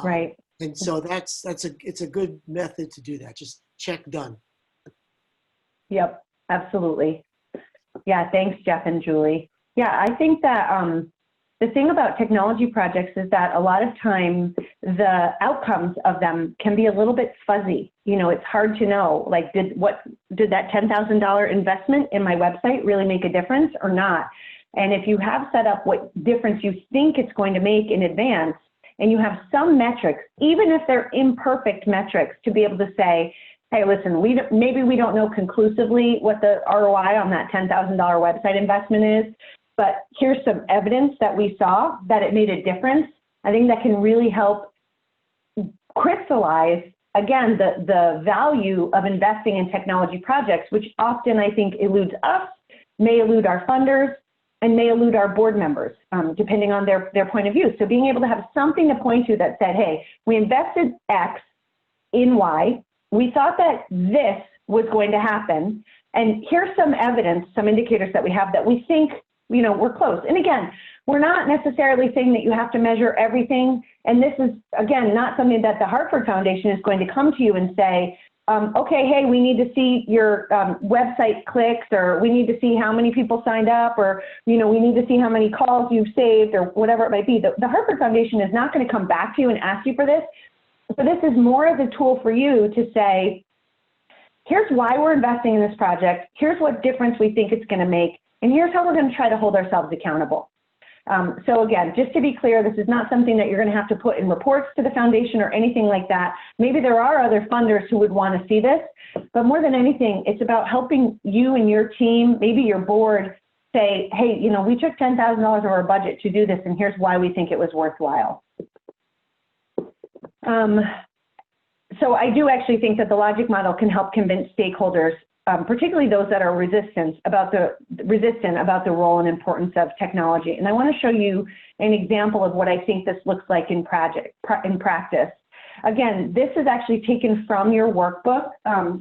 Right. And so it's a good method to do that. Just check done. Yep, absolutely. Yeah, thanks, Jeff and Julie. Yeah, I think that the thing about technology projects is that a lot of times the outcomes of them can be a little bit fuzzy. You know, it's hard to know, like, did that $10,000 investment in my website really make a difference or not? And if you have set up what difference you think it's going to make in advance, and you have some metrics, even if they're imperfect metrics, to be able to say, hey, listen, maybe we don't know conclusively what the ROI on that $10,000 website investment is, but here's some evidence that we saw that it made a difference. I think that can really help crystallize, again, the value of investing in technology projects, which often I think eludes us, may elude our funders, and may elude our board members, depending on their point of view. So being able to have something to point to that said, hey, we invested X in Y, we thought that this was going to happen, and here's some evidence, some indicators that we have that we think, you know, we're close. And again, we're not necessarily saying that you have to measure everything, and this is, again, not something that the Hartford Foundation is going to come to you and say, okay, hey, we need to see your website clicks, or we need to see how many people signed up, or, you know, we need to see how many calls you've saved, or whatever it might be. The Hartford Foundation is not going to come back to you and ask you for this. So this is more as a tool for you to say, here's why we're investing in this project, here's what difference we think it's going to make, and here's how we're going to try to hold ourselves accountable. So again, just to be clear, this is not something that you're going to have to put in reports to the foundation or anything like that. Maybe there are other funders who would want to see this, but more than anything, it's about helping you and your team, maybe your board, say, hey, you know, we took $10,000 of our budget to do this, and here's why we think it was worthwhile. So I do actually think that the logic model can help convince stakeholders, particularly those that are resistant about the role and importance of technology. And I want to show you an example of what I think this looks like in practice. Again, this is actually taken from your workbook,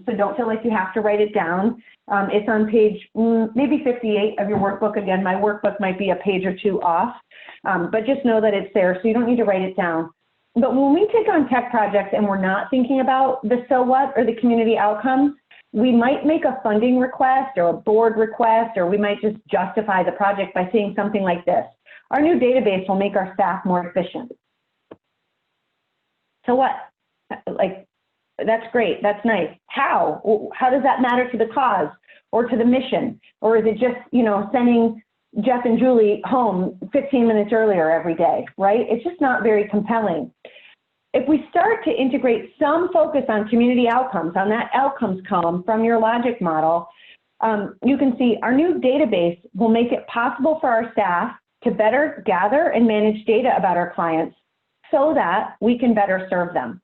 so don't feel like you have to write it down. It's on page maybe 58 of your workbook. Again, my workbook might be a page or two off, but just know that it's there, so you don't need to write it down. But when we take on tech projects and we're not thinking about the so what or the community outcomes, we might make a funding request or a board request, or we might just justify the project by saying something like this: our new database will make our staff more efficient. So what? Like, that's great, that's nice. How? How does that matter to the cause or to the mission? Or is it just, you know, sending Jeff and Julie home 15 minutes earlier every day, right? It's just not very compelling. If we start to integrate some focus on community outcomes, on that outcomes column from your logic model, you can see our new database will make it possible for our staff to better gather and manage data about our clients so that we can better serve them.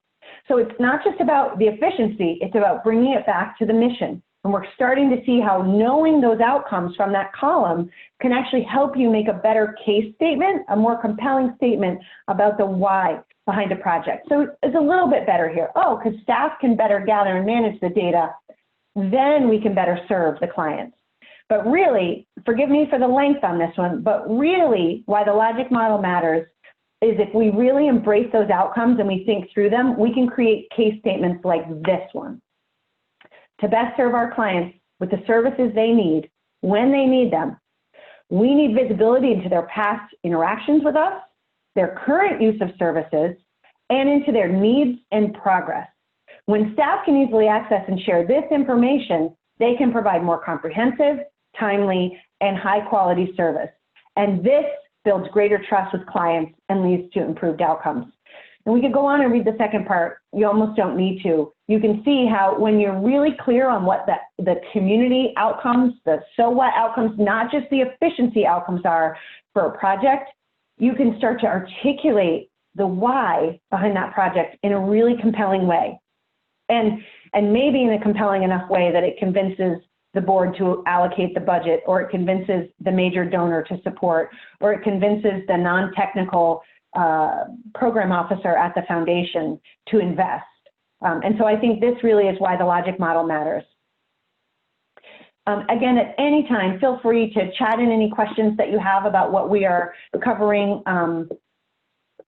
So it's not just about the efficiency, it's about bringing it back to the mission. And we're starting to see how knowing those outcomes from that column can actually help you make a better case statement, a more compelling statement about the why behind a project. So it's a little bit better here. Oh, because staff can better gather and manage the data, then we can better serve the clients. But really, forgive me for the length on this one, but really why the logic model matters is if we really embrace those outcomes and we think through them, we can create case statements like this one. To best serve our clients with the services they need when they need them, we need visibility into their past interactions with us, their current use of services, and into their needs and progress. When staff can easily access and share this information, they can provide more comprehensive, timely, and high-quality service. And this builds greater trust with clients and leads to improved outcomes. And we could go on and read the second part. You almost don't need to. You can see how when you're really clear on what the community outcomes, the so what outcomes, not just the efficiency outcomes are for a project, you can start to articulate the why behind that project in a really compelling way. And maybe in a compelling enough way that it convinces the board to allocate the budget, or it convinces the major donor to support, or it convinces the non-technical program officer at the foundation to invest. And so I think this really is why the logic model matters. Again, at any time, feel free to chat in any questions that you have about what we are covering.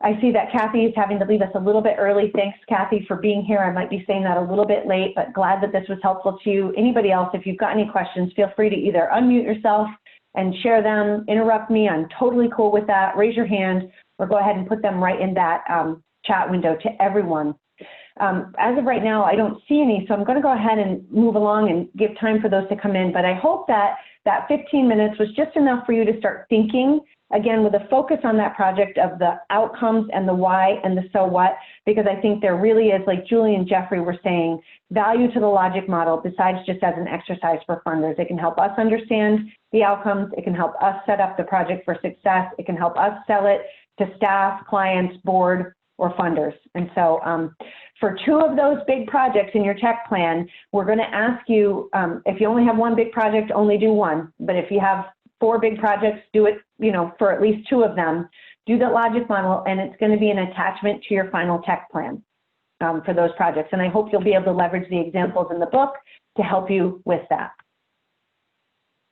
I see that Kathy is having to leave us a little bit early. Thanks, Kathy, for being here. I might be saying that a little bit late, but glad that this was helpful to you. Anybody else, if you've got any questions, feel free to either unmute yourself and share them, interrupt me. I'm totally cool with that. Raise your hand or go ahead and put them right in that chat window to everyone. As of right now, I don't see any, so I'm going to go ahead and move along and give time for those to come in. But I hope that that 15 minutes was just enough for you to start thinking, again, with a focus on that project of the outcomes and the why and the so what, because I think there really is, like Julie and Jeffrey were saying, value to the logic model besides just as an exercise for funders. It can help us understand the outcomes. It can help us set up the project for success. It can help us sell it to staff, clients, board, or funders. And so for two of those big projects in your tech plan, we're going to ask you, if you only have one big project, only do one. But if you have 4 big projects, do it, you know, for at least 2 of them. Do that logic model, and it's going to be an attachment to your final tech plan for those projects. And I hope you'll be able to leverage the examples in the book to help you with that.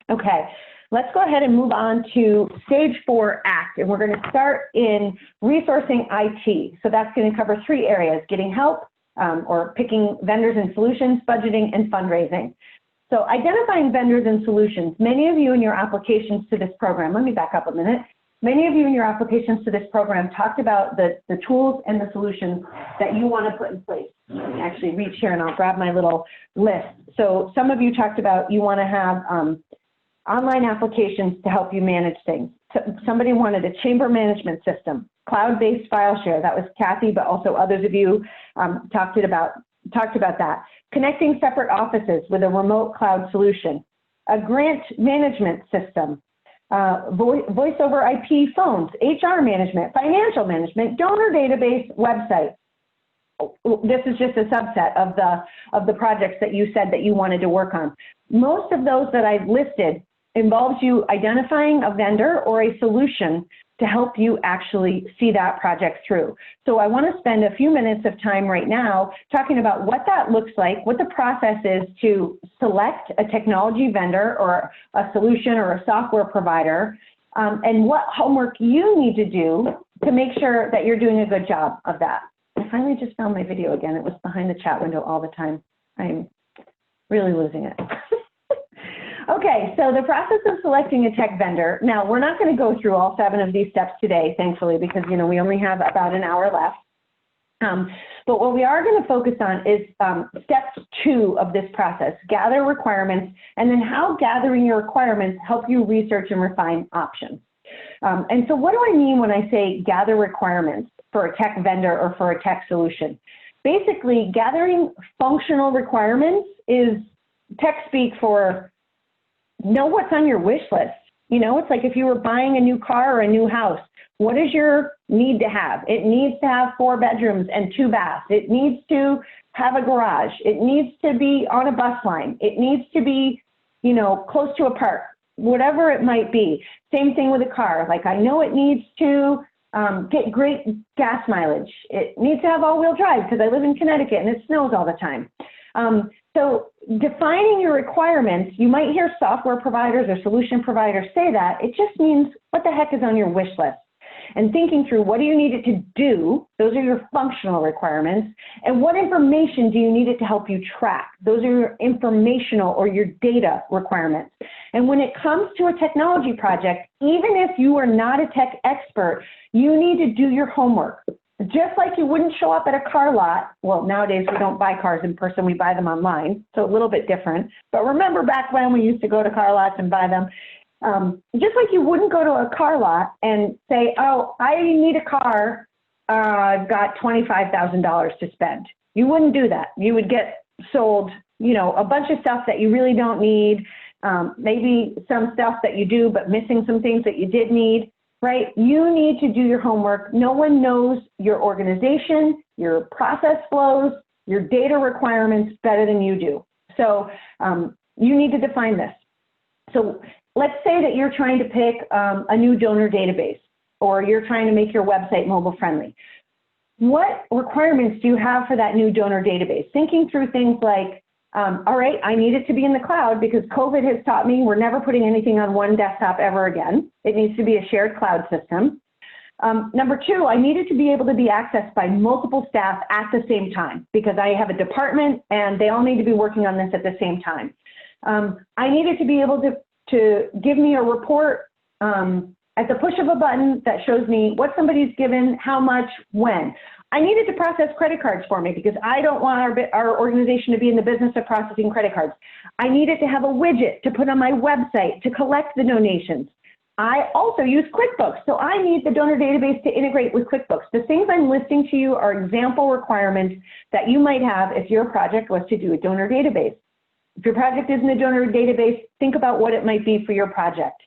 Okay, let's go ahead and move on to stage 4 ACT, and we're going to start in resourcing IT. So that's going to cover 3 areas: getting help, or picking vendors and solutions, budgeting, and fundraising. So identifying vendors and solutions, many of you in your applications to this program, let me back up a minute. Many of you in your applications to this program talked about the tools and the solutions that you want to put in place. let me actually reach here and I'll grab my little list. So some of you talked about you want to have online applications to help you manage things. Somebody wanted a chamber management system, cloud-based file share. That was Kathy, but also others of you talked about that. Connecting separate offices with a remote cloud solution, a grant management system, voice over IP phones, HR management, financial management, donor database, website. This is just a subset of the projects that you said that you wanted to work on. Most of those that I've listed involves you identifying a vendor or a solution to help you actually see that project through. So I want to spend a few minutes of time right now talking about what that looks like, what the process is to select a technology vendor or a solution or a software provider, and what homework you need to do to make sure that you're doing a good job of that. I finally just found my video again. It was behind the chat window all the time. I'm really losing it. Okay, so the process of selecting a tech vendor. Now, we're not going to go through all 7 of these steps today, thankfully, because we only have about an hour left. But what we are going to focus on is step 2 of this process, gather requirements, and then how gathering your requirements help you research and refine options. And so what do I mean when I say gather requirements for a tech vendor or for a tech solution? Basically, gathering functional requirements is tech speak for know what's on your wish list. It's like if you were buying a new car or a new house, what is your need to have? It needs to have 4 bedrooms and 2 baths. It needs to have a garage. It needs to be on a bus line. It needs to be, close to a park, whatever it might be. Same thing with a car. Like I know it needs to get great gas mileage. It needs to have all-wheel drive because I live in Connecticut and it snows all the time. So defining your requirements, you might hear software providers or solution providers say that. It just means what the heck is on your wish list? And thinking through what do you need it to do? Those are your functional requirements. And what information do you need it to help you track? Those are your informational or your data requirements. And when it comes to a technology project, even if you are not a tech expert, you need to do your homework. Just like you wouldn't show up at a car lot. Well, nowadays we don't buy cars in person, we buy them online, so a little bit different. But remember back when we used to go to car lots and buy them. Just like you wouldn't go to a car lot and say, oh, I need a car, I've got $25,000 to spend. You wouldn't do that. You would get sold, a bunch of stuff that you really don't need, maybe some stuff that you do, but missing some things that you did need. Right? You need to do your homework. No one knows your organization, your process flows, your data requirements better than you do. So you need to define this. So let's say that you're trying to pick a new donor database, or you're trying to make your website mobile friendly. What requirements do you have for that new donor database? Thinking through things like, all right, I need it to be in the cloud because COVID has taught me we're never putting anything on one desktop ever again. It needs to be a shared cloud system. Number 2, I need it to be able to be accessed by multiple staff at the same time because I have a department and they all need to be working on this at the same time. I need it to be able to give me a report at the push of a button that shows me what somebody's given, how much, when. I needed to process credit cards for me because I don't want our organization to be in the business of processing credit cards. I needed to have a widget to put on my website to collect the donations. I also use QuickBooks, so I need the donor database to integrate with QuickBooks. The things I'm listing to you are example requirements that you might have if your project was to do a donor database. If your project isn't a donor database, think about what it might be for your project.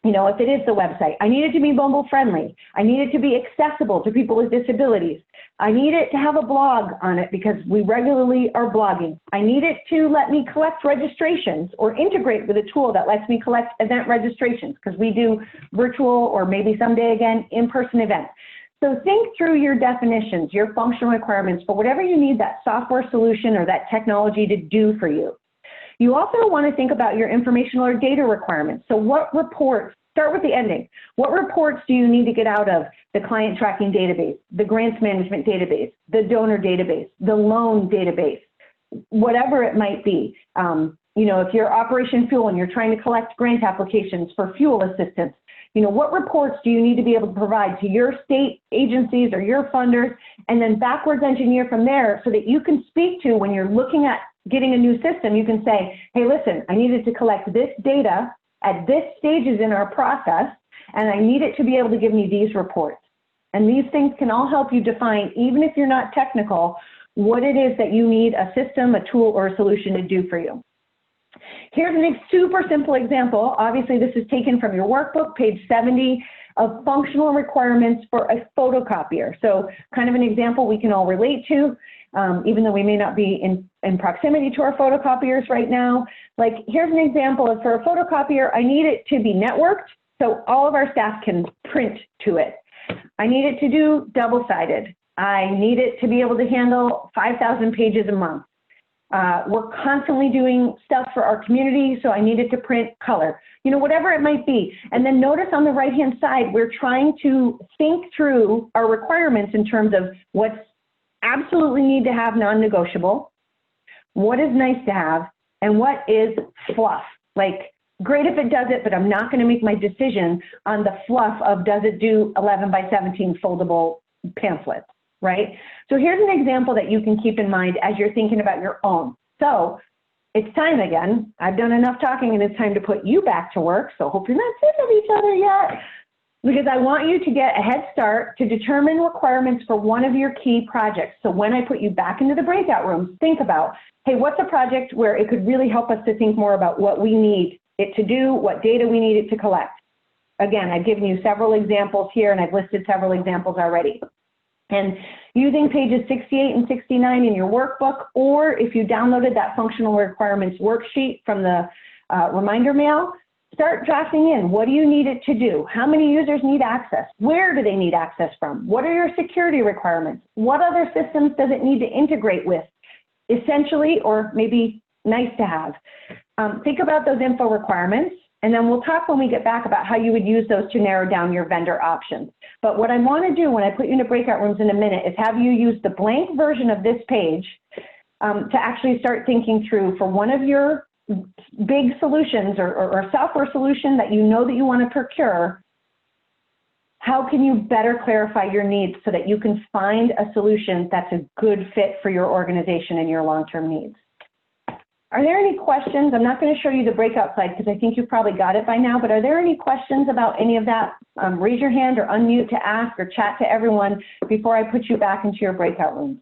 If it is the website, I need it to be mobile friendly. I need it to be accessible to people with disabilities. I need it to have a blog on it because we regularly are blogging. I need it to let me collect registrations or integrate with a tool that lets me collect event registrations because we do virtual or maybe someday again, in-person events. So think through your definitions, your functional requirements for whatever you need that software solution or that technology to do for you. You also want to think about your informational or data requirements. So what reports, start with the ending. What reports do you need to get out of the client tracking database, the grants management database, the donor database, the loan database, whatever it might be. If you're Operation Fuel and you're trying to collect grant applications for fuel assistance, You know, what reports do you need to be able to provide to your state agencies or your funders, and then backwards engineer from there so that you can speak to, when you're looking at getting a new system, you can say, hey, listen, I needed to collect this data at this stages in our process, and I need it to be able to give me these reports. And these things can all help you define, even if you're not technical, what it is that you need a system, a tool, or a solution to do for you. Here's a super simple example. Obviously, this is taken from your workbook, page 70, of functional requirements for a photocopier. So kind of an example we can all relate to, even though we may not be in proximity to our photocopiers right now. Like, here's an example of, for a photocopier, I need it to be networked so all of our staff can print to it. I need it to do double-sided. I need it to be able to handle 5,000 pages a month. We're constantly doing stuff for our community, so I need it to print color. You know, whatever it might be. And then notice on the right-hand side, we're trying to think through our requirements in terms of what's absolutely need to have non-negotiable, what is nice to have, and what is fluff. Like, great if it does it, but I'm not going to make my decision on the fluff of does it do 11 by 17 foldable pamphlets, right? So here's an example that you can keep in mind as you're thinking about your own. So it's time again. I've done enough talking, and it's time to put you back to work. So hope you're not sick of each other yet, because I want you to get a head start to determine requirements for one of your key projects. So when I put you back into the breakout rooms, think about, hey, what's a project where it could really help us to think more about what we need it to do, what data we need it to collect. Again, I've given you several examples here, and I've listed several examples already. And using pages 68 and 69 in your workbook, or if you downloaded that functional requirements worksheet from the reminder mail, start drafting in, what do you need it to do? How many users need access? Where do they need access from? What are your security requirements? What other systems does it need to integrate with? Essentially, or maybe nice to have. Think about those info requirements, and then we'll talk when we get back about how you would use those to narrow down your vendor options. But what I want to do when I put you into breakout rooms in a minute is have you use the blank version of this page to actually start thinking through, for one of your big solutions or software solution that you know that you want to procure, how can you better clarify your needs so that you can find a solution that's a good fit for your organization and your long-term needs? Are there any questions? I'm not going to show you the breakout slide because I think you probably got it by now, but are there any questions about any of that? Raise your hand or unmute to ask or chat to everyone before I put you back into your breakout rooms.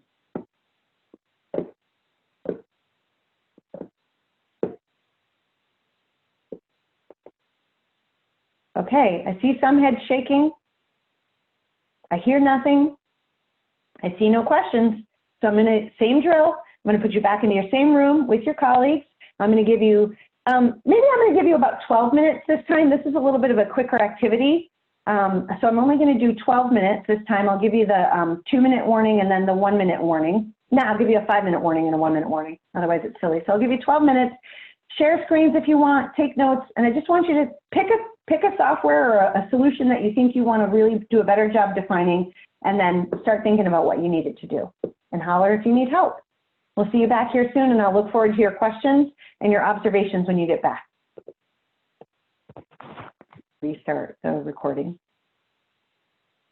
Okay, I see some heads shaking. I hear nothing. I see no questions. So I'm going to, same drill. I'm going to put you back into your same room with your colleagues. I'm going to give you, maybe I'm going to give you about 12 minutes this time. This is a little bit of a quicker activity. So I'm only going to do 12 minutes this time. I'll give you the 2-minute warning and then the 1-minute warning. No, I'll give you a 5-minute warning and a 1-minute warning. Otherwise it's silly. So I'll give you 12 minutes. Share screens if you want, take notes. And I just want you to pick a software or a solution that you think you want to really do a better job defining, and then start thinking about what you need it to do. And holler if you need help. We'll see you back here soon, and I'll look forward to your questions and your observations when you get back. Restart the recording.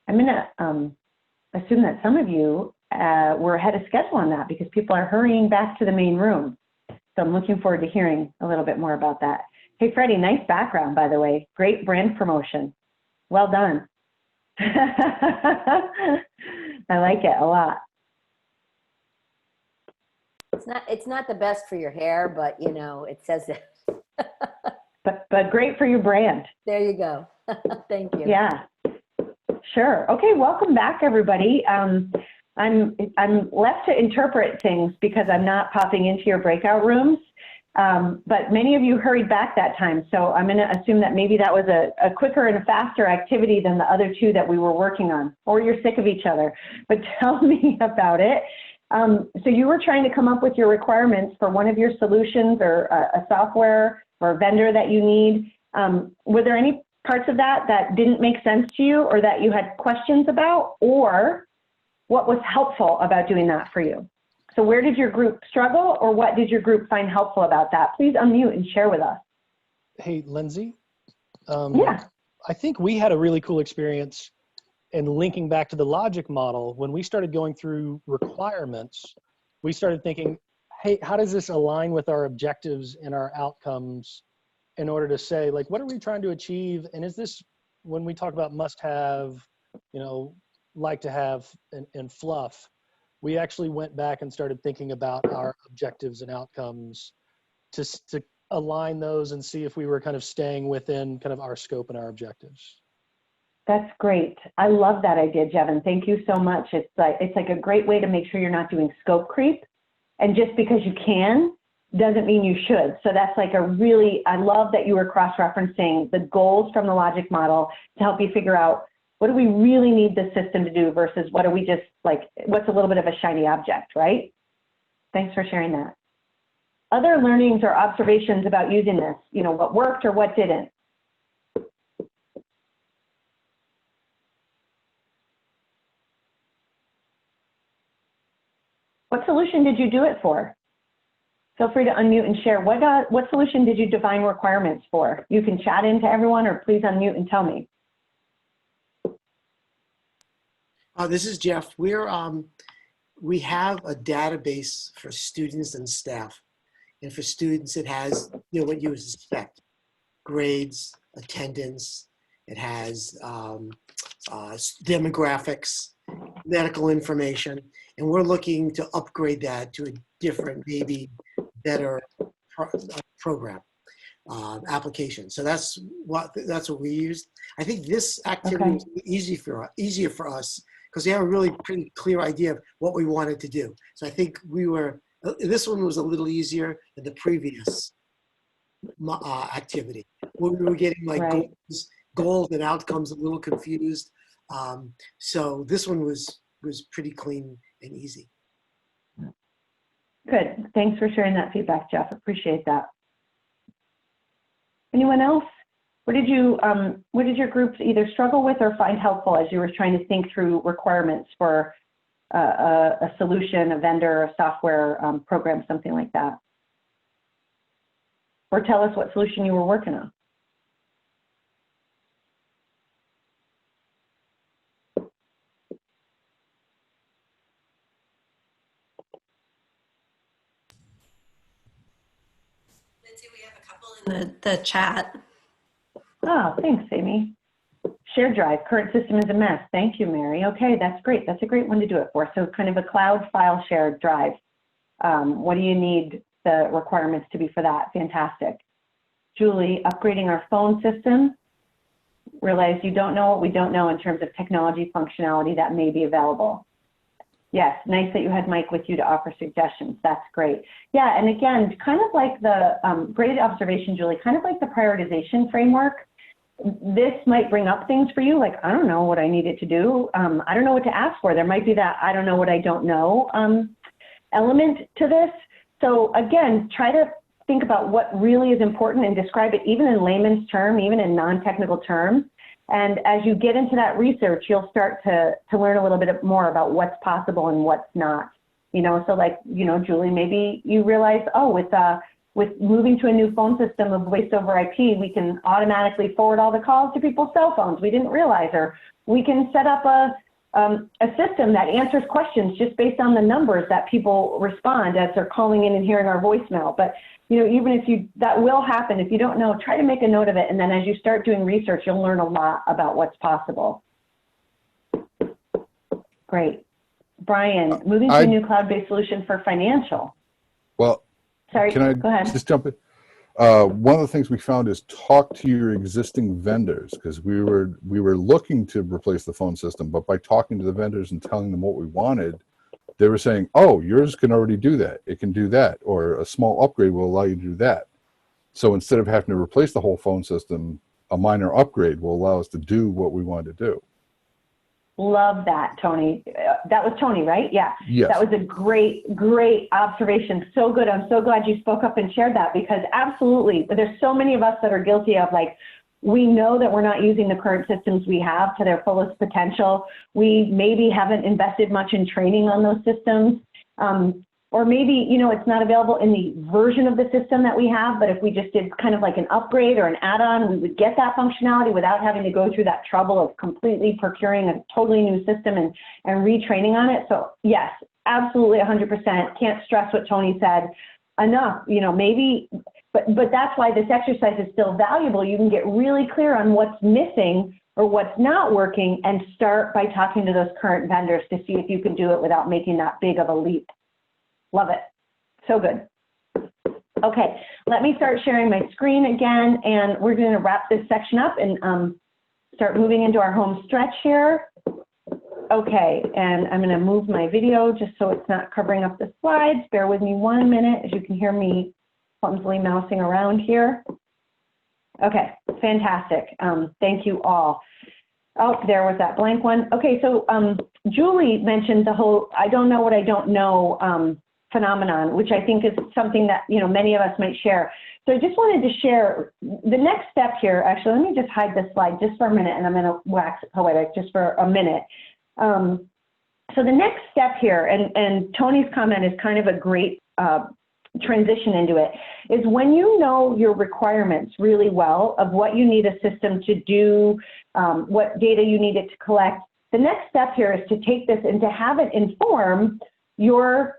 I'm going to assume that some of you were ahead of schedule on that because people are hurrying back to the main room. So I'm looking forward to hearing a little bit more about that. Hey, Freddie, nice background, by the way. Great brand promotion. Well done. I like it a lot. It's not the best for your hair, but you know, it says it. but great for your brand. There you go. Thank you. Yeah, sure. Okay, welcome back, everybody. I'm left to interpret things because I'm not popping into your breakout rooms, but many of you hurried back that time, so I'm going to assume that maybe that was a quicker and a faster activity than the other two that we were working on, or you're sick of each other. But tell me about it. So you were trying to come up with your requirements for one of your solutions or a software or a vendor that you need. Were there any parts of that didn't make sense to you, or that you had questions about, or what was helpful about doing that for you? So where did your group struggle, or what did your group find helpful about that? Please unmute and share with us. Hey, Lindsay. Yeah. I think we had a really cool experience in linking back to the logic model. When we started going through requirements, we started thinking, hey, how does this align with our objectives and our outcomes in order to say, like, what are we trying to achieve? And is this, when we talk about must have, you know, like to have and fluff, we actually went back and started thinking about our objectives and outcomes to align those and see if we were kind of staying within kind of our scope and our objectives. That's great. I love that idea, Jevin. Thank you so much. It's like a great way to make sure you're not doing scope creep. And just because you can doesn't mean you should. So that's like a really, I love that you were cross-referencing the goals from the logic model to help you figure out what do we really need the system to do versus what are we just like, what's a little bit of a shiny object, right? Thanks for sharing that. Other learnings or observations about using this, you know, what worked or what didn't? What solution did you do it for? Feel free to unmute and share. What solution did you define requirements for? You can chat into everyone or please unmute and tell me. This is Jeff. We have a database for students and staff. And for students, it has, you know, what you would expect: grades, attendance. It has demographics, medical information, and we're looking to upgrade that to a different, maybe better program application. So that's what we used. I think this activity was easier for us because we have a really pretty clear idea of what we wanted to do. So I think this one was a little easier than the previous activity. We were getting like goals and outcomes a little confused. So this one was pretty clean and easy. Good. Thanks for sharing that feedback, Jeff. Appreciate that. Anyone else? What did your groups either struggle with or find helpful as you were trying to think through requirements for a solution, a vendor, a software program, something like that? Or tell us what solution you were working on. Lindsay, we have a couple in the chat. Oh, thanks, Amy. Shared drive, current system is a mess. Thank you, Mary. Okay, that's great. That's a great one to do it for. So kind of a cloud file shared drive. What do you need the requirements to be for that? Fantastic. Julie, upgrading our phone system. Realize you don't know what we don't know in terms of technology functionality that may be available. Yes, nice that you had Mike with you to offer suggestions. That's great. Yeah, and again, kind of like the, great observation, Julie, kind of like the prioritization framework. This might bring up things for you, like, I don't know what I need it to do. I don't know what to ask for. There might be that I don't know what I don't know element to this. So again, try to think about what really is important and describe it even in layman's term, even in non-technical terms. And as you get into that research, you'll start to learn a little bit more about what's possible and what's not. You know, so like, you know, Julie, maybe you realize, oh, with moving to a new phone system of voice over IP, we can automatically forward all the calls to people's cell phones. We didn't realize, or we can set up a system that answers questions just based on the numbers that people respond as they're calling in and hearing our voicemail. But you know, even if that will happen, if you don't know, try to make a note of it. And then as you start doing research, you'll learn a lot about what's possible. Great. Brian, moving to a new cloud-based solution for financial. Well, sorry, can I go ahead. just jump in? One of the things we found is talk to your existing vendors, because we were looking to replace the phone system, but by talking to the vendors and telling them what we wanted, they were saying, oh, yours can already do that. It can do that. Or a small upgrade will allow you to do that. So instead of having to replace the whole phone system, a minor upgrade will allow us to do what we want to do. Love that, Tony. That was Tony, right? Yeah. Yes. That was a great observation. So good. I'm so glad you spoke up and shared that, because absolutely, there's so many of us that are guilty of, like, we know that we're not using the current systems we have to their fullest potential. We maybe haven't invested much in training on those systems. or maybe, you know, it's not available in the version of the system that we have, but if we just did kind of like an upgrade or an add-on, we would get that functionality without having to go through that trouble of completely procuring a totally new system and retraining on it. So yes, absolutely 100%. Can't stress what Tony said enough. You know, maybe, but that's why this exercise is still valuable. You can get really clear on what's missing or what's not working and start by talking to those current vendors to see if you can do it without making that big of a leap. Love it. So good. Okay, let me start sharing my screen again, and we're going to wrap this section up and start moving into our home stretch here. Okay, and I'm going to move my video just so it's not covering up the slides. Bear with me 1 minute, as you can hear me clumsily mousing around here. Okay, fantastic. Thank you all. Oh, there was that blank one. Okay, so Julie mentioned the whole I don't know what I don't know phenomenon, which I think is something that, you know, many of us might share. So I just wanted to share the next step here. Actually, let me just hide this slide just for a minute, and I'm going to wax poetic just for a minute. So the next step here, and Tony's comment is kind of a great transition into it, is when you know your requirements really well of what you need a system to do, what data you need it to collect, the next step here is to take this and to have it inform your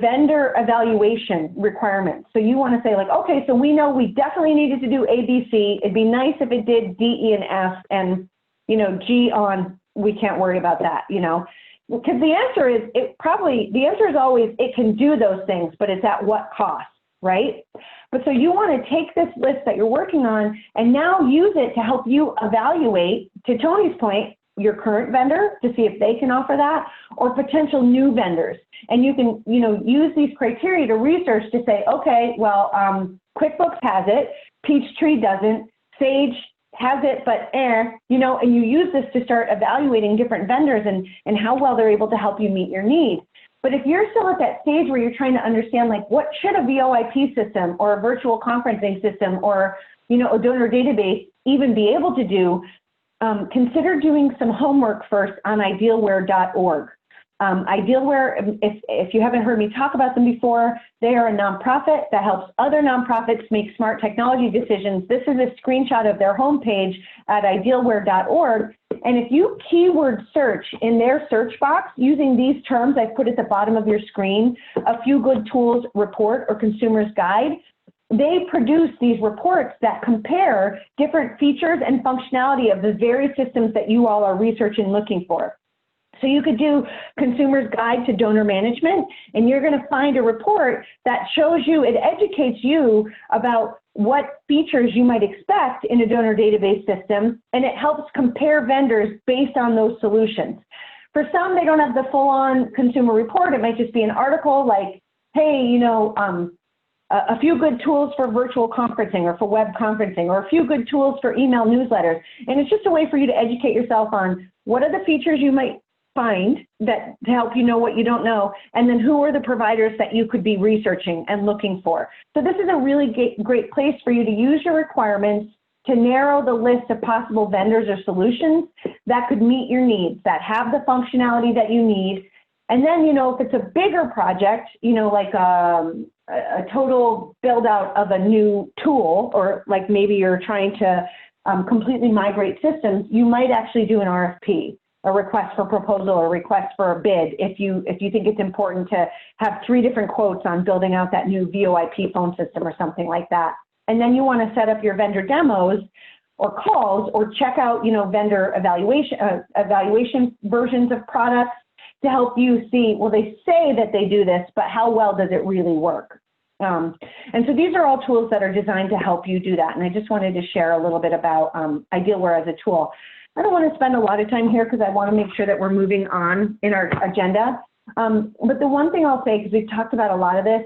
vendor evaluation requirements. So you want to say like, okay, so we know we definitely needed to do A, B, C. It'd be nice if it did D, E, and F, and, you know, G on, we can't worry about that, you know, because the answer is, the answer is always, it can do those things, but it's at what cost, right? But so you want to take this list that you're working on and now use it to help you evaluate, to Tony's point, your current vendor to see if they can offer that, or potential new vendors. And you can, you know, use these criteria to research to say, okay, well, QuickBooks has it, Peachtree doesn't, Sage has it, but you know, and you use this to start evaluating different vendors and how well they're able to help you meet your needs. But if you're still at that stage where you're trying to understand, like, what should a VoIP system or a virtual conferencing system or, you know, a donor database even be able to do, consider doing some homework first on idealware.org. Idealware, if you haven't heard me talk about them before, they are a nonprofit that helps other nonprofits make smart technology decisions. This is a screenshot of their homepage at idealware.org. And if you keyword search in their search box using these terms I've put at the bottom of your screen, a few good tools report or consumer's guide, they produce these reports that compare different features and functionality of the various systems that you all are researching looking for. So you could do Consumer's Guide to Donor Management, and you're going to find a report that shows you, it educates you about what features you might expect in a donor database system, and it helps compare vendors based on those solutions. For some, they don't have the full-on consumer report. It might just be an article like, hey, you know, a few good tools for virtual conferencing or for web conferencing, or a few good tools for email newsletters. And it's just a way for you to educate yourself on what are the features you might find that to help you know what you don't know, and then who are the providers that you could be researching and looking for. So this is a really great place for you to use your requirements to narrow the list of possible vendors or solutions that could meet your needs, that have the functionality that you need. And then, you know, if it's a bigger project, you know, like a total build out of a new tool, or like maybe you're trying to completely migrate systems, you might actually do an RFP, a request for proposal or request for a bid, if you think it's important to have 3 different quotes on building out that new VoIP phone system or something like that. And then you want to set up your vendor demos or calls, or check out, you know, vendor evaluation versions of products to help you see, well, they say that they do this, but how well does it really work? And so these are all tools that are designed to help you do that. And I just wanted to share a little bit about Idealware as a tool. I don't want to spend a lot of time here because I want to make sure that we're moving on in our agenda. But the one thing I'll say, because we've talked about a lot of this,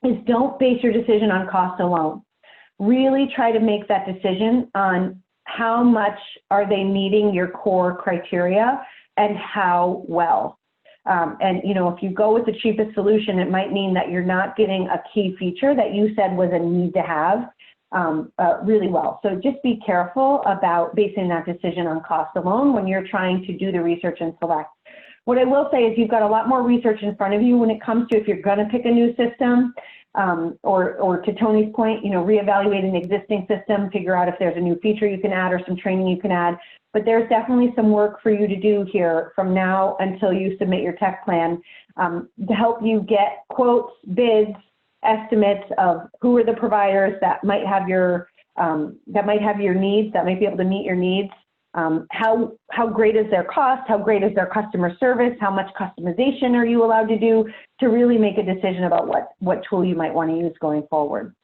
is don't base your decision on cost alone. Really try to make that decision on how much are they meeting your core criteria and how well. And, you know, if you go with the cheapest solution, it might mean that you're not getting a key feature that you said was a need to have really well. So just be careful about basing that decision on cost alone when you're trying to do the research and select. What I will say is you've got a lot more research in front of you when it comes to if you're going to pick a new system, or to Tony's point, you know, reevaluate an existing system, figure out if there's a new feature you can add or some training you can add. But there's definitely some work for you to do here from now until you submit your tech plan, to help you get quotes, bids, estimates of who are the providers that might have your needs, that might be able to meet your needs. How great is their cost? How great is their customer service? How much customization are you allowed to do to really make a decision about what tool you might want to use going forward?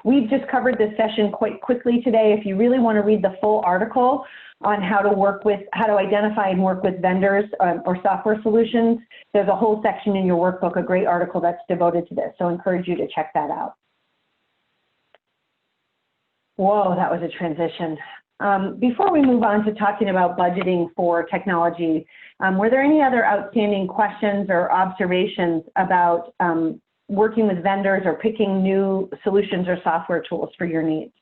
We've just covered this session quite quickly today. If you really want to read the full article on how to identify and work with vendors or software solutions, there's a whole section in your workbook, a great article that's devoted to this. So I encourage you to check that out. Whoa, that was a transition. Before we move on to talking about budgeting for technology, were there any other outstanding questions or observations about working with vendors or picking new solutions or software tools for your needs?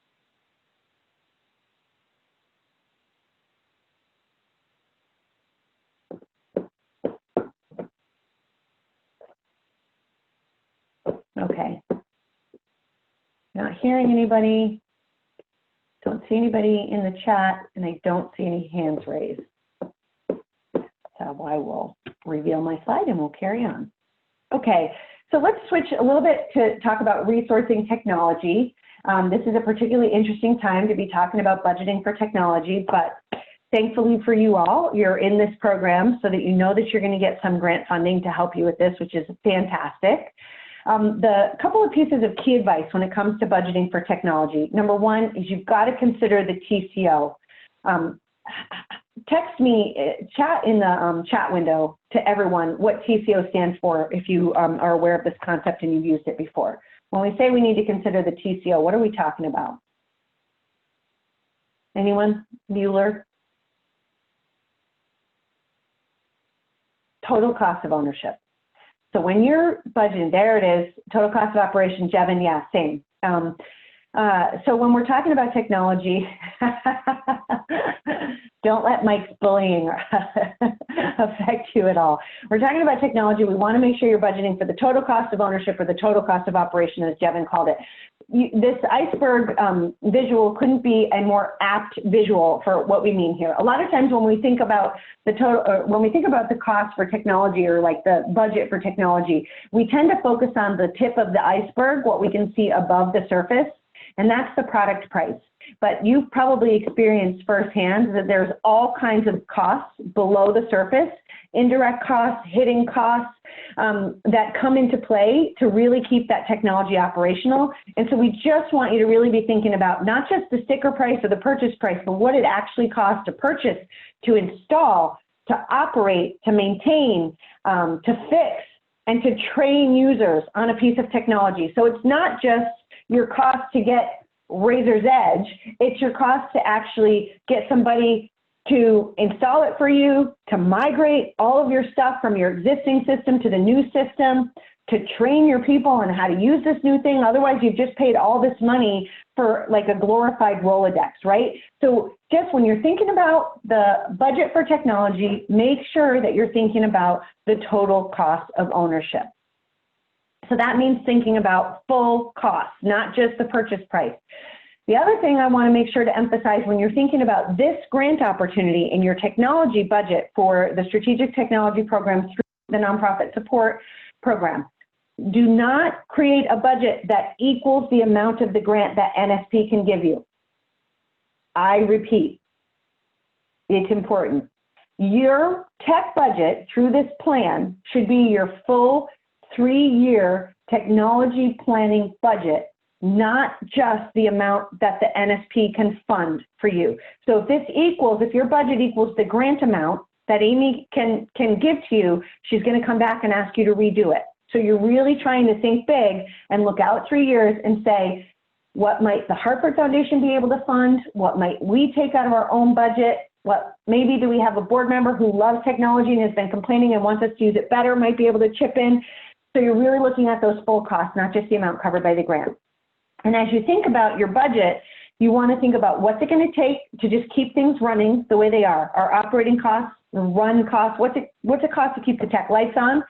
Okay. Not hearing anybody. Don't see anybody in the chat, and I don't see any hands raised. So I will reveal my slide and we'll carry on. Okay, so let's switch a little bit to talk about resourcing technology. This is a particularly interesting time to be talking about budgeting for technology, but thankfully for you all, you're in this program so that you know that you're going to get some grant funding to help you with this, which is fantastic. The couple of pieces of key advice when it comes to budgeting for technology. Number one is you've got to consider the TCO. Text me, chat in the chat window to everyone what TCO stands for if you are aware of this concept and you've used it before. When we say we need to consider the TCO, what are we talking about? Anyone? Bueller? Total cost of ownership. So when you're budgeting, there it is, total cost of operation, Jevin, yeah, same. So when we're talking about technology, don't let Mike's bullying affect you at all. We're talking about technology. We want to make sure you're budgeting for the total cost of ownership or the total cost of operation, as Jevin called it. This iceberg visual couldn't be a more apt visual for what we mean here. A lot of times when we think about the total, when we think about the cost for technology or like the budget for technology, we tend to focus on the tip of the iceberg, what we can see above the surface, and that's the product price. But you've probably experienced firsthand that there's all kinds of costs below the surface, indirect costs, hidden costs that come into play to really keep that technology operational. And so we just want you to really be thinking about not just the sticker price or the purchase price, but what it actually costs to purchase, to install, to operate, to maintain, to fix, and to train users on a piece of technology. So it's not just your cost to get razor's edge, it's your cost to actually get somebody to install it for you, to migrate all of your stuff from your existing system to the new system, to train your people on how to use this new thing. Otherwise, you've just paid all this money for like a glorified Rolodex, right? So just when you're thinking about the budget for technology, make sure that you're thinking about the total cost of ownership. So that means thinking about full cost, not just the purchase price. The other thing I want to make sure to emphasize when you're thinking about this grant opportunity in your technology budget for the strategic technology program through the nonprofit support program, do not create a budget that equals the amount of the grant that NSP can give you. I repeat, it's important. Your tech budget through this plan should be your full 3-year technology planning budget, not just the amount that the NSP can fund for you. So if this equals, if your budget equals the grant amount that Amy can give to you, she's going to come back and ask you to redo it. So you're really trying to think big and look out 3 years and say, what might the Hartford Foundation be able to fund? What might we take out of our own budget? What maybe do we have a board member who loves technology and has been complaining and wants us to use it better, might be able to chip in? So you're really looking at those full costs, not just the amount covered by the grant. And as you think about your budget, You want to think about what's it going to take to just keep things running the way they are. Our operating costs, the run costs, what's it cost to keep the tech lights on?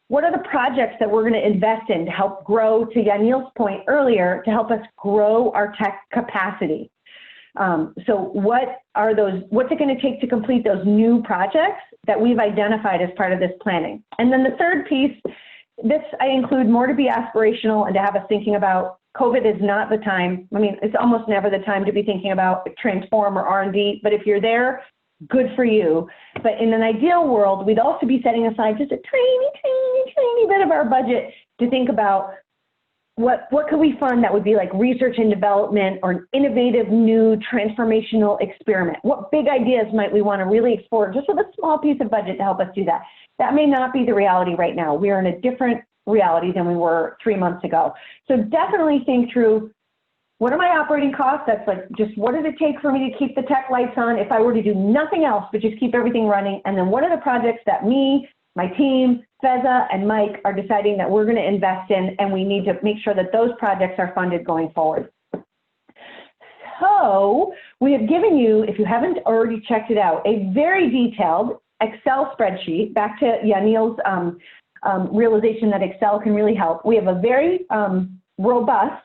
What are the projects that we're going to invest in to help grow, to Yanil's point earlier, to help us grow our tech capacity? So what are those, what's it going to take to complete those new projects that we've identified as part of this planning? And then the third piece, this I include more to be aspirational and to have us thinking about. COVID is not the time. I mean, it's almost never the time to be thinking about transform or R&D, but if you're there, good for you. But in an ideal world, we'd also be setting aside just a tiny bit of our budget to think about what could we fund that would be like research and development or an innovative new transformational experiment. What big ideas might we want to really explore just with a small piece of budget to help us do that? That may not be the reality right now. We are in a different reality than we were 3 months ago. So definitely think through, what are my operating costs? That's like, just what does it take for me to keep the tech lights on if I were to do nothing else but just keep everything running? And then what are the projects that me, my team, Feza, and Mike are deciding that we're going to invest in, and we need to make sure that those projects are funded going forward. So we have given you, if you haven't already checked it out, a very detailed Excel spreadsheet, back to Yanil's realization that Excel can really help. We have a very robust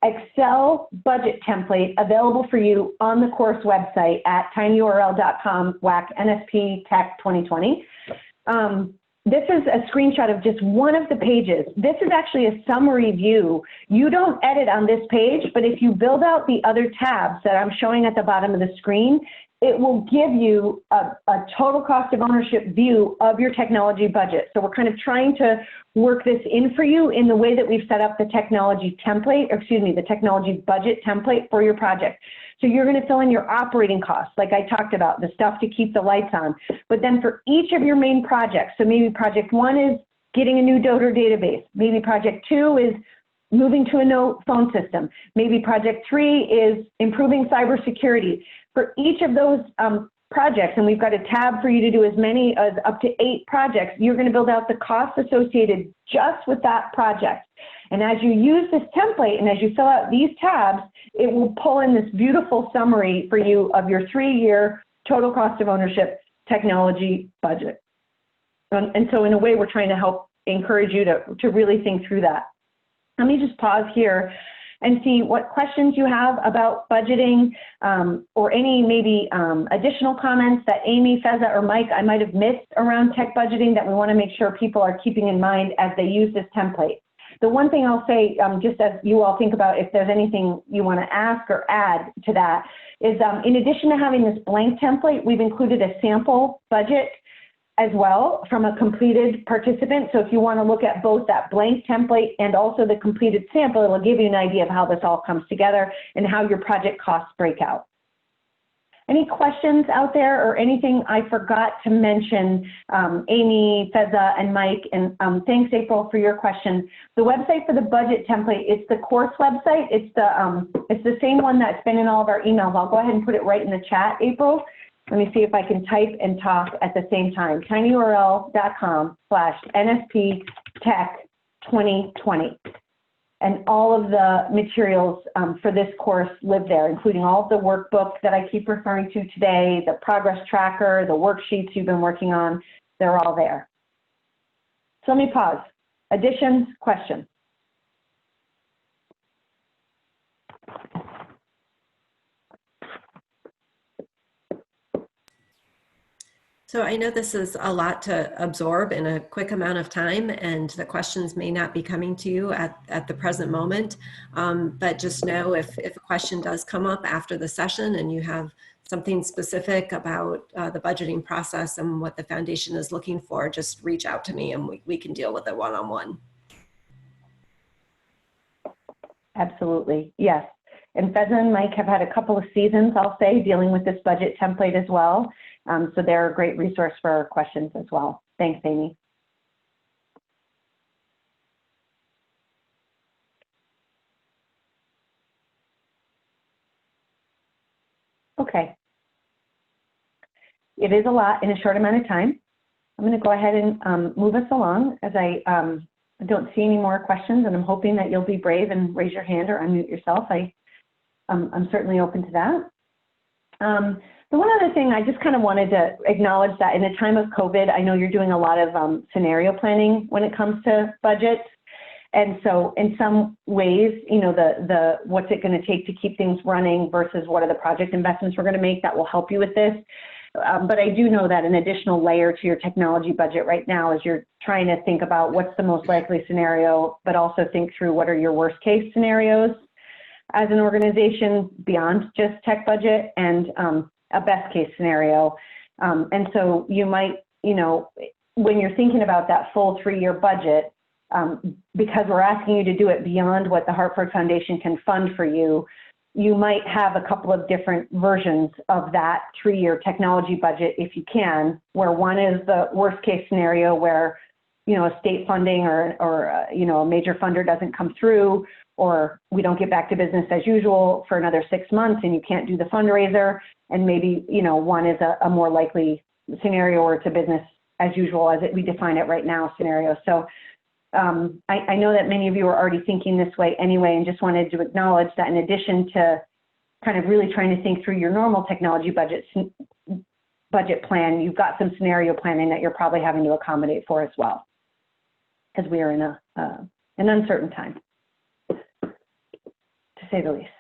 Excel budget template available for you on the course website at tinyurl.com/NSP Tech 2020. This is a screenshot of just one of the pages. This is actually a summary view. You don't edit on this page, but if you build out the other tabs that I'm showing at the bottom of the screen, it will give you a total cost of ownership view of your technology budget. So we're kind of trying to work this in for you in the way that we've set up the technology template, or excuse me, the technology budget template for your project. So you're going to fill in your operating costs, like I talked about, the stuff to keep the lights on. But then for each of your main projects, so maybe project 1 is getting a new donor database. Maybe project 2 is moving to a no phone system. Maybe project 3 is improving cybersecurity. For each of those projects, and we've got a tab for you to do as many as up to 8 projects, you're going to build out the costs associated just with that project. And as you use this template and as you fill out these tabs, it will pull in this beautiful summary for you of your 3-year total cost of ownership technology budget. And so in a way, we're trying to help encourage you to really think through that. Let me just pause here and see what questions you have about budgeting, or any maybe additional comments that Amy, Feza, or Mike I might have missed around tech budgeting that we want to make sure people are keeping in mind as they use this template. The one thing I'll say, just as you all think about if there's anything you want to ask or add to that, is in addition to having this blank template, we've included a sample budget as well from a completed participant. So if you want to look at both that blank template and also the completed sample, it'll give you an idea of how this all comes together and how your project costs break out. Any questions out there or anything I forgot to mention, Amy, Feza, and Mike? And thanks, April, for your question. The website for the budget template, it's the course website. It's the same one that's been in all of our emails. I'll go ahead and put it right in the chat, April. Let me see if I can type and talk at the same time. tinyurl.com/NSP Tech 2020. And all of the materials for this course live there, including all of the workbook that I keep referring to today, the progress tracker, the worksheets you've been working on, they're all there. So let me pause. Additions, questions? So I know this is a lot to absorb in a quick amount of time, and the questions may not be coming to you at the present moment, but just know if a question does come up after the session and you have something specific about the budgeting process and what the foundation is looking for, just reach out to me and we can deal with it one-on-one. Absolutely, yes. And Feza and Mike have had a couple of seasons, I'll say, dealing with this budget template as well. So they're a great resource for our questions as well. Thanks, Amy. Okay. It is a lot in a short amount of time. I'm going to go ahead and move us along as I don't see any more questions, and I'm hoping that you'll be brave and raise your hand or unmute yourself. I'm certainly open to that. The one other thing I just kind of wanted to acknowledge that in a time of COVID, I know you're doing a lot of scenario planning when it comes to budgets. And so in some ways, you know, the what's it going to take to keep things running versus what are the project investments we're going to make that will help you with this. But I do know that an additional layer to your technology budget right now is you're trying to think about what's the most likely scenario, but also think through what are your worst case scenarios as an organization beyond just tech budget, and a best case scenario. And so you might, you know, when you're thinking about that full 3-year budget, because we're asking you to do it beyond what the Hartford Foundation can fund for you, you might have a couple of different versions of that 3-year technology budget if you can, where one is the worst case scenario where, you know, a state funding or you know, a major funder doesn't come through, or we don't get back to business as usual for another 6 months and you can't do the fundraiser. And maybe, you know, one is a more likely scenario where it's a business as usual as we define it right now scenario. So I know that many of you are already thinking this way anyway, and just wanted to acknowledge that in addition to kind of really trying to think through your normal technology budget plan, you've got some scenario planning that you're probably having to accommodate for as well, because we are in an uncertain time, to say the least.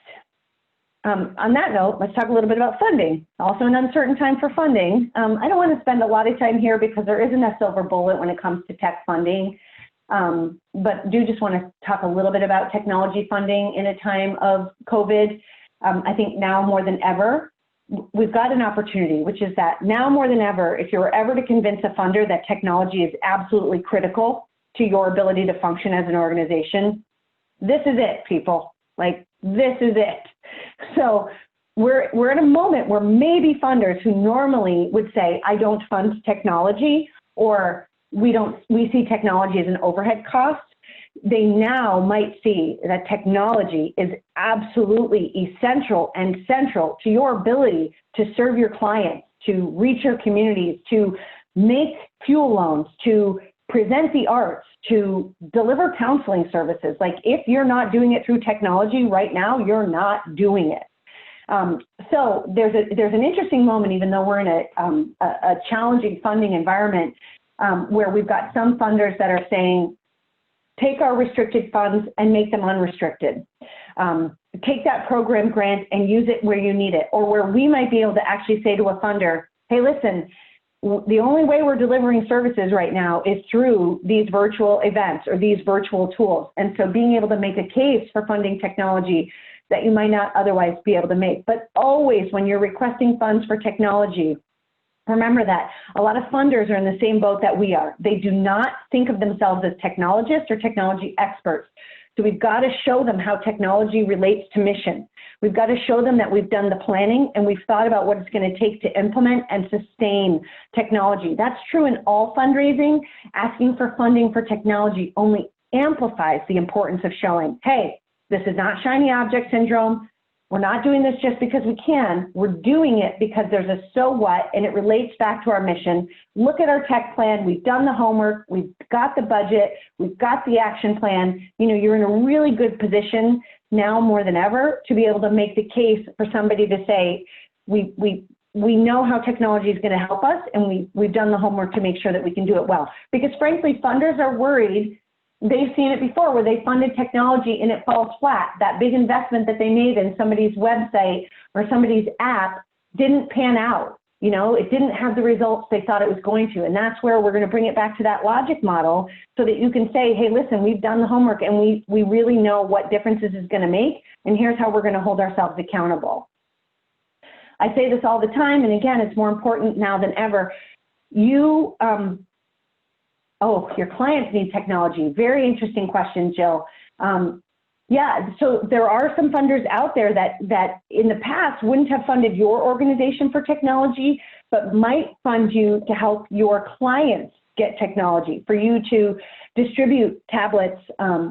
On that note, let's talk a little bit about funding. Also an uncertain time for funding. I don't want to spend a lot of time here because there isn't a silver bullet when it comes to tech funding. But do just want to talk a little bit about technology funding in a time of COVID. I think now more than ever, we've got an opportunity, which is that now more than ever, if you're ever to convince a funder that technology is absolutely critical to your ability to function as an organization, this is it, people. Like, this is it. So we're at a moment where maybe funders who normally would say, I don't fund technology, or we see technology as an overhead cost, they now might see that technology is absolutely essential and central to your ability to serve your clients, to reach your communities, to make fuel loans, to present the arts, to deliver counseling services. Like, if you're not doing it through technology right now, you're not doing it. So there's an interesting moment, even though we're in a challenging funding environment, where we've got some funders that are saying, take our restricted funds and make them unrestricted. Take that program grant and use it where you need it, or where we might be able to actually say to a funder, hey, listen, the only way we're delivering services right now is through these virtual events or these virtual tools. And so being able to make a case for funding technology that you might not otherwise be able to make. But always when you're requesting funds for technology, remember that a lot of funders are in the same boat that we are. They do not think of themselves as technologists or technology experts. So we've got to show them how technology relates to mission. We've got to show them that we've done the planning and we've thought about what it's going to take to implement and sustain technology. That's true in all fundraising. Asking for funding for technology only amplifies the importance of showing, hey, this is not shiny object syndrome. We're not doing this just because we can. We're doing it because there's a so what, and it relates back to our mission. Look at our tech plan. We've done the homework. We've got the budget. We've got the action plan. You know, you're in a really good position now more than ever to be able to make the case for somebody to say, we know how technology is going to help us, and we've done the homework to make sure that we can do it well. Because frankly, funders are worried. They've seen it before where they funded technology and it falls flat. That big investment that they made in somebody's website or somebody's app didn't pan out. You know, it didn't have the results they thought it was going to. And that's where we're going to bring it back to that logic model so that you can say, hey, listen, we've done the homework and we really know what differences it's going to make. And here's how we're going to hold ourselves accountable. I say this all the time. And again, it's more important now than ever. Your clients need technology. Very interesting question, Jill. Yeah, so there are some funders out there that in the past wouldn't have funded your organization for technology, but might fund you to help your clients get technology, for you to distribute tablets,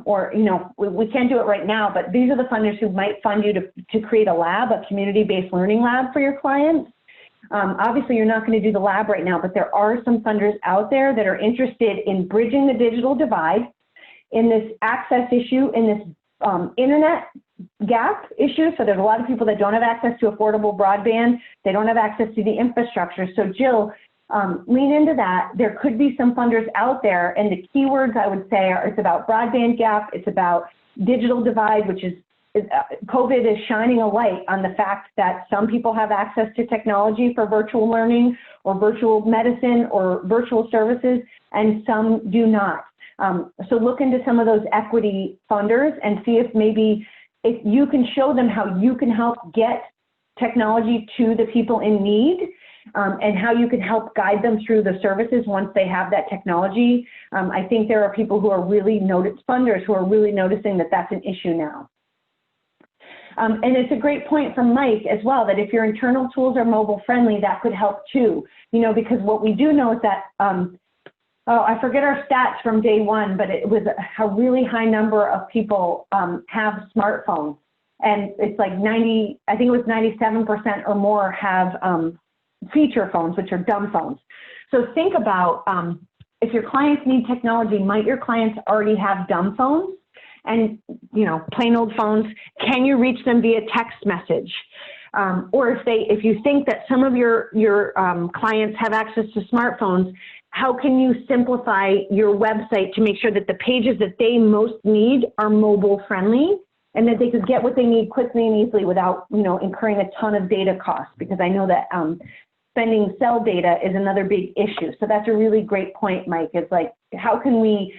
or, you know, we can't do it right now, but these are the funders who might fund you to create a lab, a community-based learning lab for your clients. Obviously, you're not going to do the lab right now, but there are some funders out there that are interested in bridging the digital divide, in this access issue, in this internet gap issue. So there's a lot of people that don't have access to affordable broadband. They don't have access to the infrastructure. So Jill, lean into that. There could be some funders out there, and the keywords I would say are, it's about broadband gap, it's about digital divide, which is COVID is shining a light on the fact that some people have access to technology for virtual learning or virtual medicine or virtual services, and some do not. So look into some of those equity funders and see if maybe if you can show them how you can help get technology to the people in need, and how you can help guide them through the services once they have that technology. I think there are people who are really funders who are really noticing that that's an issue now. And it's a great point from Mike as well, that if your internal tools are mobile friendly, that could help too. You know, because what we do know is that, I forget our stats from day one, but it was a really high number of people have smartphones. And it's like I think it was 97% or more have feature phones, which are dumb phones. So think about if your clients need technology, might your clients already have dumb phones? And, you know, plain old phones, can you reach them via text message? Or if you think that some of your clients have access to smartphones, how can you simplify your website to make sure that the pages that they most need are mobile friendly and that they could get what they need quickly and easily without, you know, incurring a ton of data costs? Because I know that spending cell data is another big issue. So that's a really great point, Mike. It's like, how can we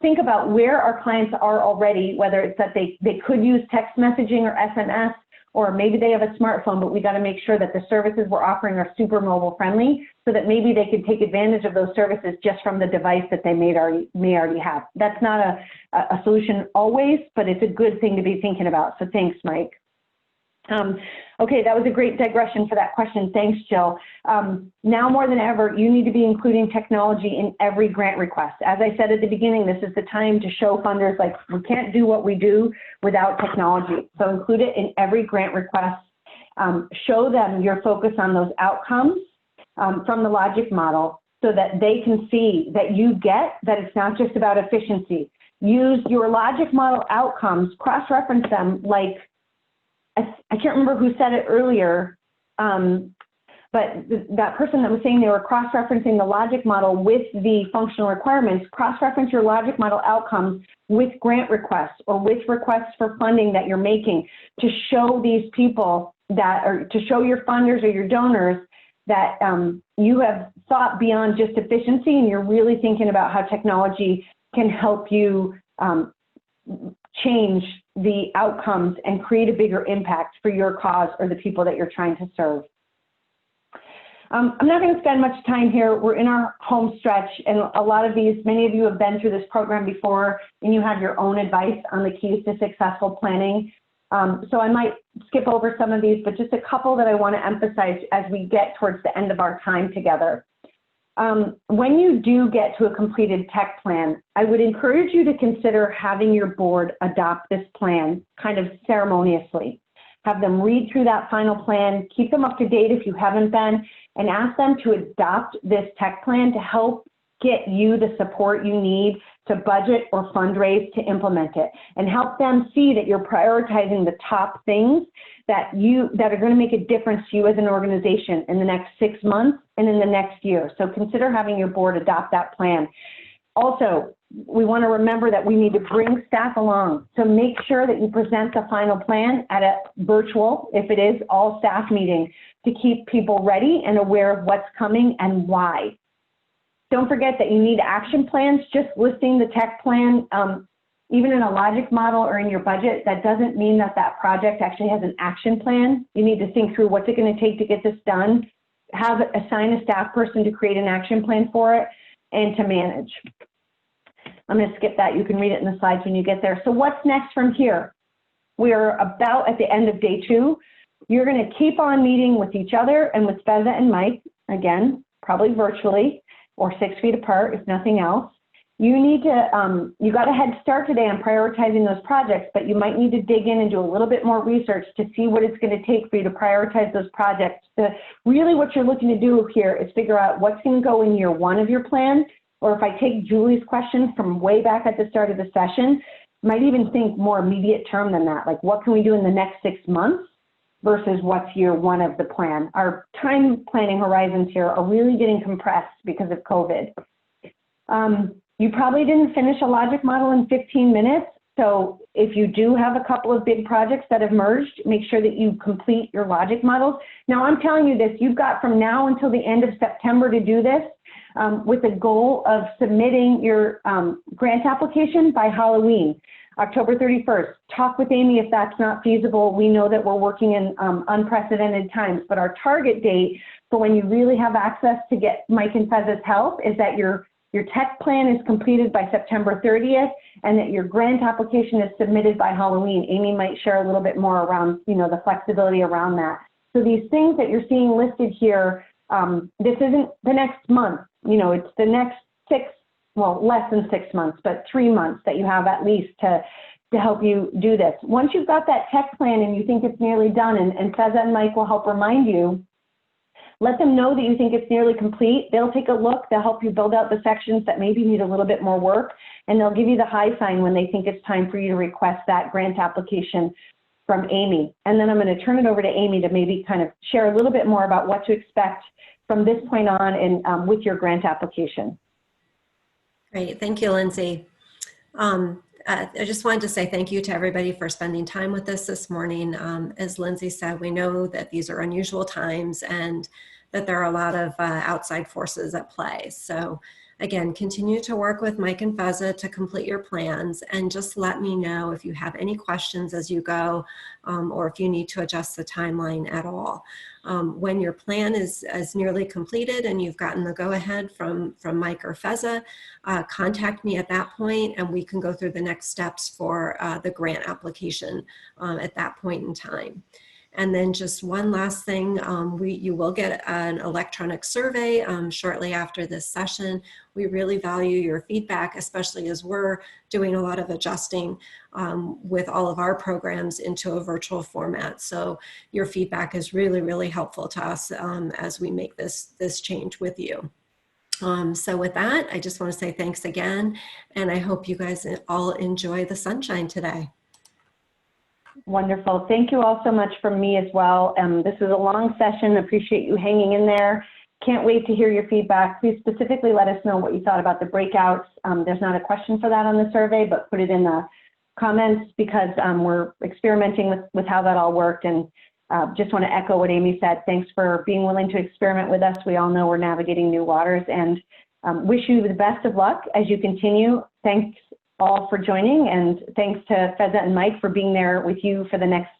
think about where our clients are already, whether it's that they could use text messaging or SMS, or maybe they have a smartphone, but we got to make sure that the services we're offering are super mobile friendly so that maybe they could take advantage of those services just from the device that they may already have. That's not a solution always, but it's a good thing to be thinking about. So thanks, Mike. Okay, that was a great digression for that question. Thanks, Jill. Now more than ever, you need to be including technology in every grant request. As I said at the beginning, this is the time to show funders, like, we can't do what we do without technology. So include it in every grant request. Show them your focus on those outcomes from the logic model so that they can see that you get that it's not just about efficiency. Use your logic model outcomes, cross-reference them, like, I can't remember who said it earlier, but that person that was saying they were cross-referencing the logic model with the functional requirements, cross-reference your logic model outcomes with grant requests or with requests for funding that you're making to show these people that, or to show your funders or your donors that you have thought beyond just efficiency and you're really thinking about how technology can help you change the outcomes and create a bigger impact for your cause or the people that you're trying to serve. I'm not going to spend much time here. We're in our home stretch, and a lot of these, many of you have been through this program before, and you have your own advice on the keys to successful planning. So I might skip over some of these, but just a couple that I want to emphasize as we get towards the end of our time together. When you do get to a completed tech plan, I would encourage you to consider having your board adopt this plan kind of ceremoniously. Have them read through that final plan, keep them up to date if you haven't been, and ask them to adopt this tech plan to help get you the support you need to budget or fundraise to implement it, and help them see that you're prioritizing the top things that are going to make a difference to you as an organization in the next 6 months and in the next year. So consider having your board adopt that plan. Also, we want to remember that we need to bring staff along. So make sure that you present the final plan at a virtual, if it is, all staff meeting to keep people ready and aware of what's coming and why. Don't forget that you need action plans. Just listing the tech plan, even in a logic model or in your budget, that doesn't mean that that project actually has an action plan. You need to think through what's it going to take to get this done, assign a staff person to create an action plan for it, and to manage. I'm going to skip that. You can read it in the slides when you get there. So what's next from here? We're about at the end of day 2. You're going to keep on meeting with each other and with Feza and Mike, again, probably virtually or 6 feet apart, if nothing else. You need to, you got a head start today on prioritizing those projects, but you might need to dig in and do a little bit more research to see what it's going to take for you to prioritize those projects. Really what you're looking to do here is figure out what's going to go in year 1 of your plan, or if I take Julie's question from way back at the start of the session, might even think more immediate term than that. Like, what can we do in the next 6 months versus what's year one of the plan? Our time planning horizons here are really getting compressed because of COVID. You probably didn't finish a logic model in 15 minutes. So if you do have a couple of big projects that have merged, make sure that you complete your logic models. Now, I'm telling you this, you've got from now until the end of September to do this, with the goal of submitting your grant application by Halloween, October 31st. Talk with Amy if that's not feasible. We know that we're working in unprecedented times, but our target date for when you really have access to get Mike and Feza's help is that your tech plan is completed by September 30th and that your grant application is submitted by Halloween. Amy might share a little bit more around, the flexibility around that. So these things that you're seeing listed here, this isn't the next month, it's the next less than 6 months, but 3 months that you have at least to help you do this. Once you've got that tech plan and you think it's nearly done, and Feza and Mike will help remind you, let them know that you think it's nearly complete. They'll take a look, they'll help you build out the sections that maybe need a little bit more work, and they'll give you the high sign when they think it's time for you to request that grant application from Amy. And then I'm going to turn it over to Amy to maybe kind of share a little bit more about what to expect from this point on and with your grant application. Great, thank you, Lindsay. I just wanted to say thank you to everybody for spending time with us this morning. As Lindsay said, we know that these are unusual times and that there are a lot of outside forces at play. So again, continue to work with Mike and Feza to complete your plans, and just let me know if you have any questions as you go, or if you need to adjust the timeline at all. When your plan is nearly completed and you've gotten the go-ahead from Mike or Feza, contact me at that point and we can go through the next steps for the grant application at that point in time. And then just one last thing, you will get an electronic survey shortly after this session. We really value your feedback, especially as we're doing a lot of adjusting with all of our programs into a virtual format. So your feedback is really, really helpful to us as we make this change with you. So with that, I just want to say thanks again, and I hope you guys all enjoy the sunshine today. Wonderful. Thank you all so much from me as well. This is a long session. Appreciate you hanging in there. Can't wait to hear your feedback. Please specifically let us know what you thought about the breakouts. There's not a question for that on the survey, but put it in the comments because we're experimenting with how that all worked. And just want to echo what Amy said. Thanks for being willing to experiment with us. We all know we're navigating new waters, and wish you the best of luck as you continue. Thanks all for joining, and thanks to Feza and Mike for being there with you for the next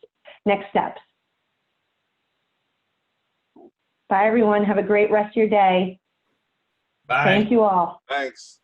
steps. Bye, everyone. Have a great rest of your day. Bye. Thank you all. Thanks.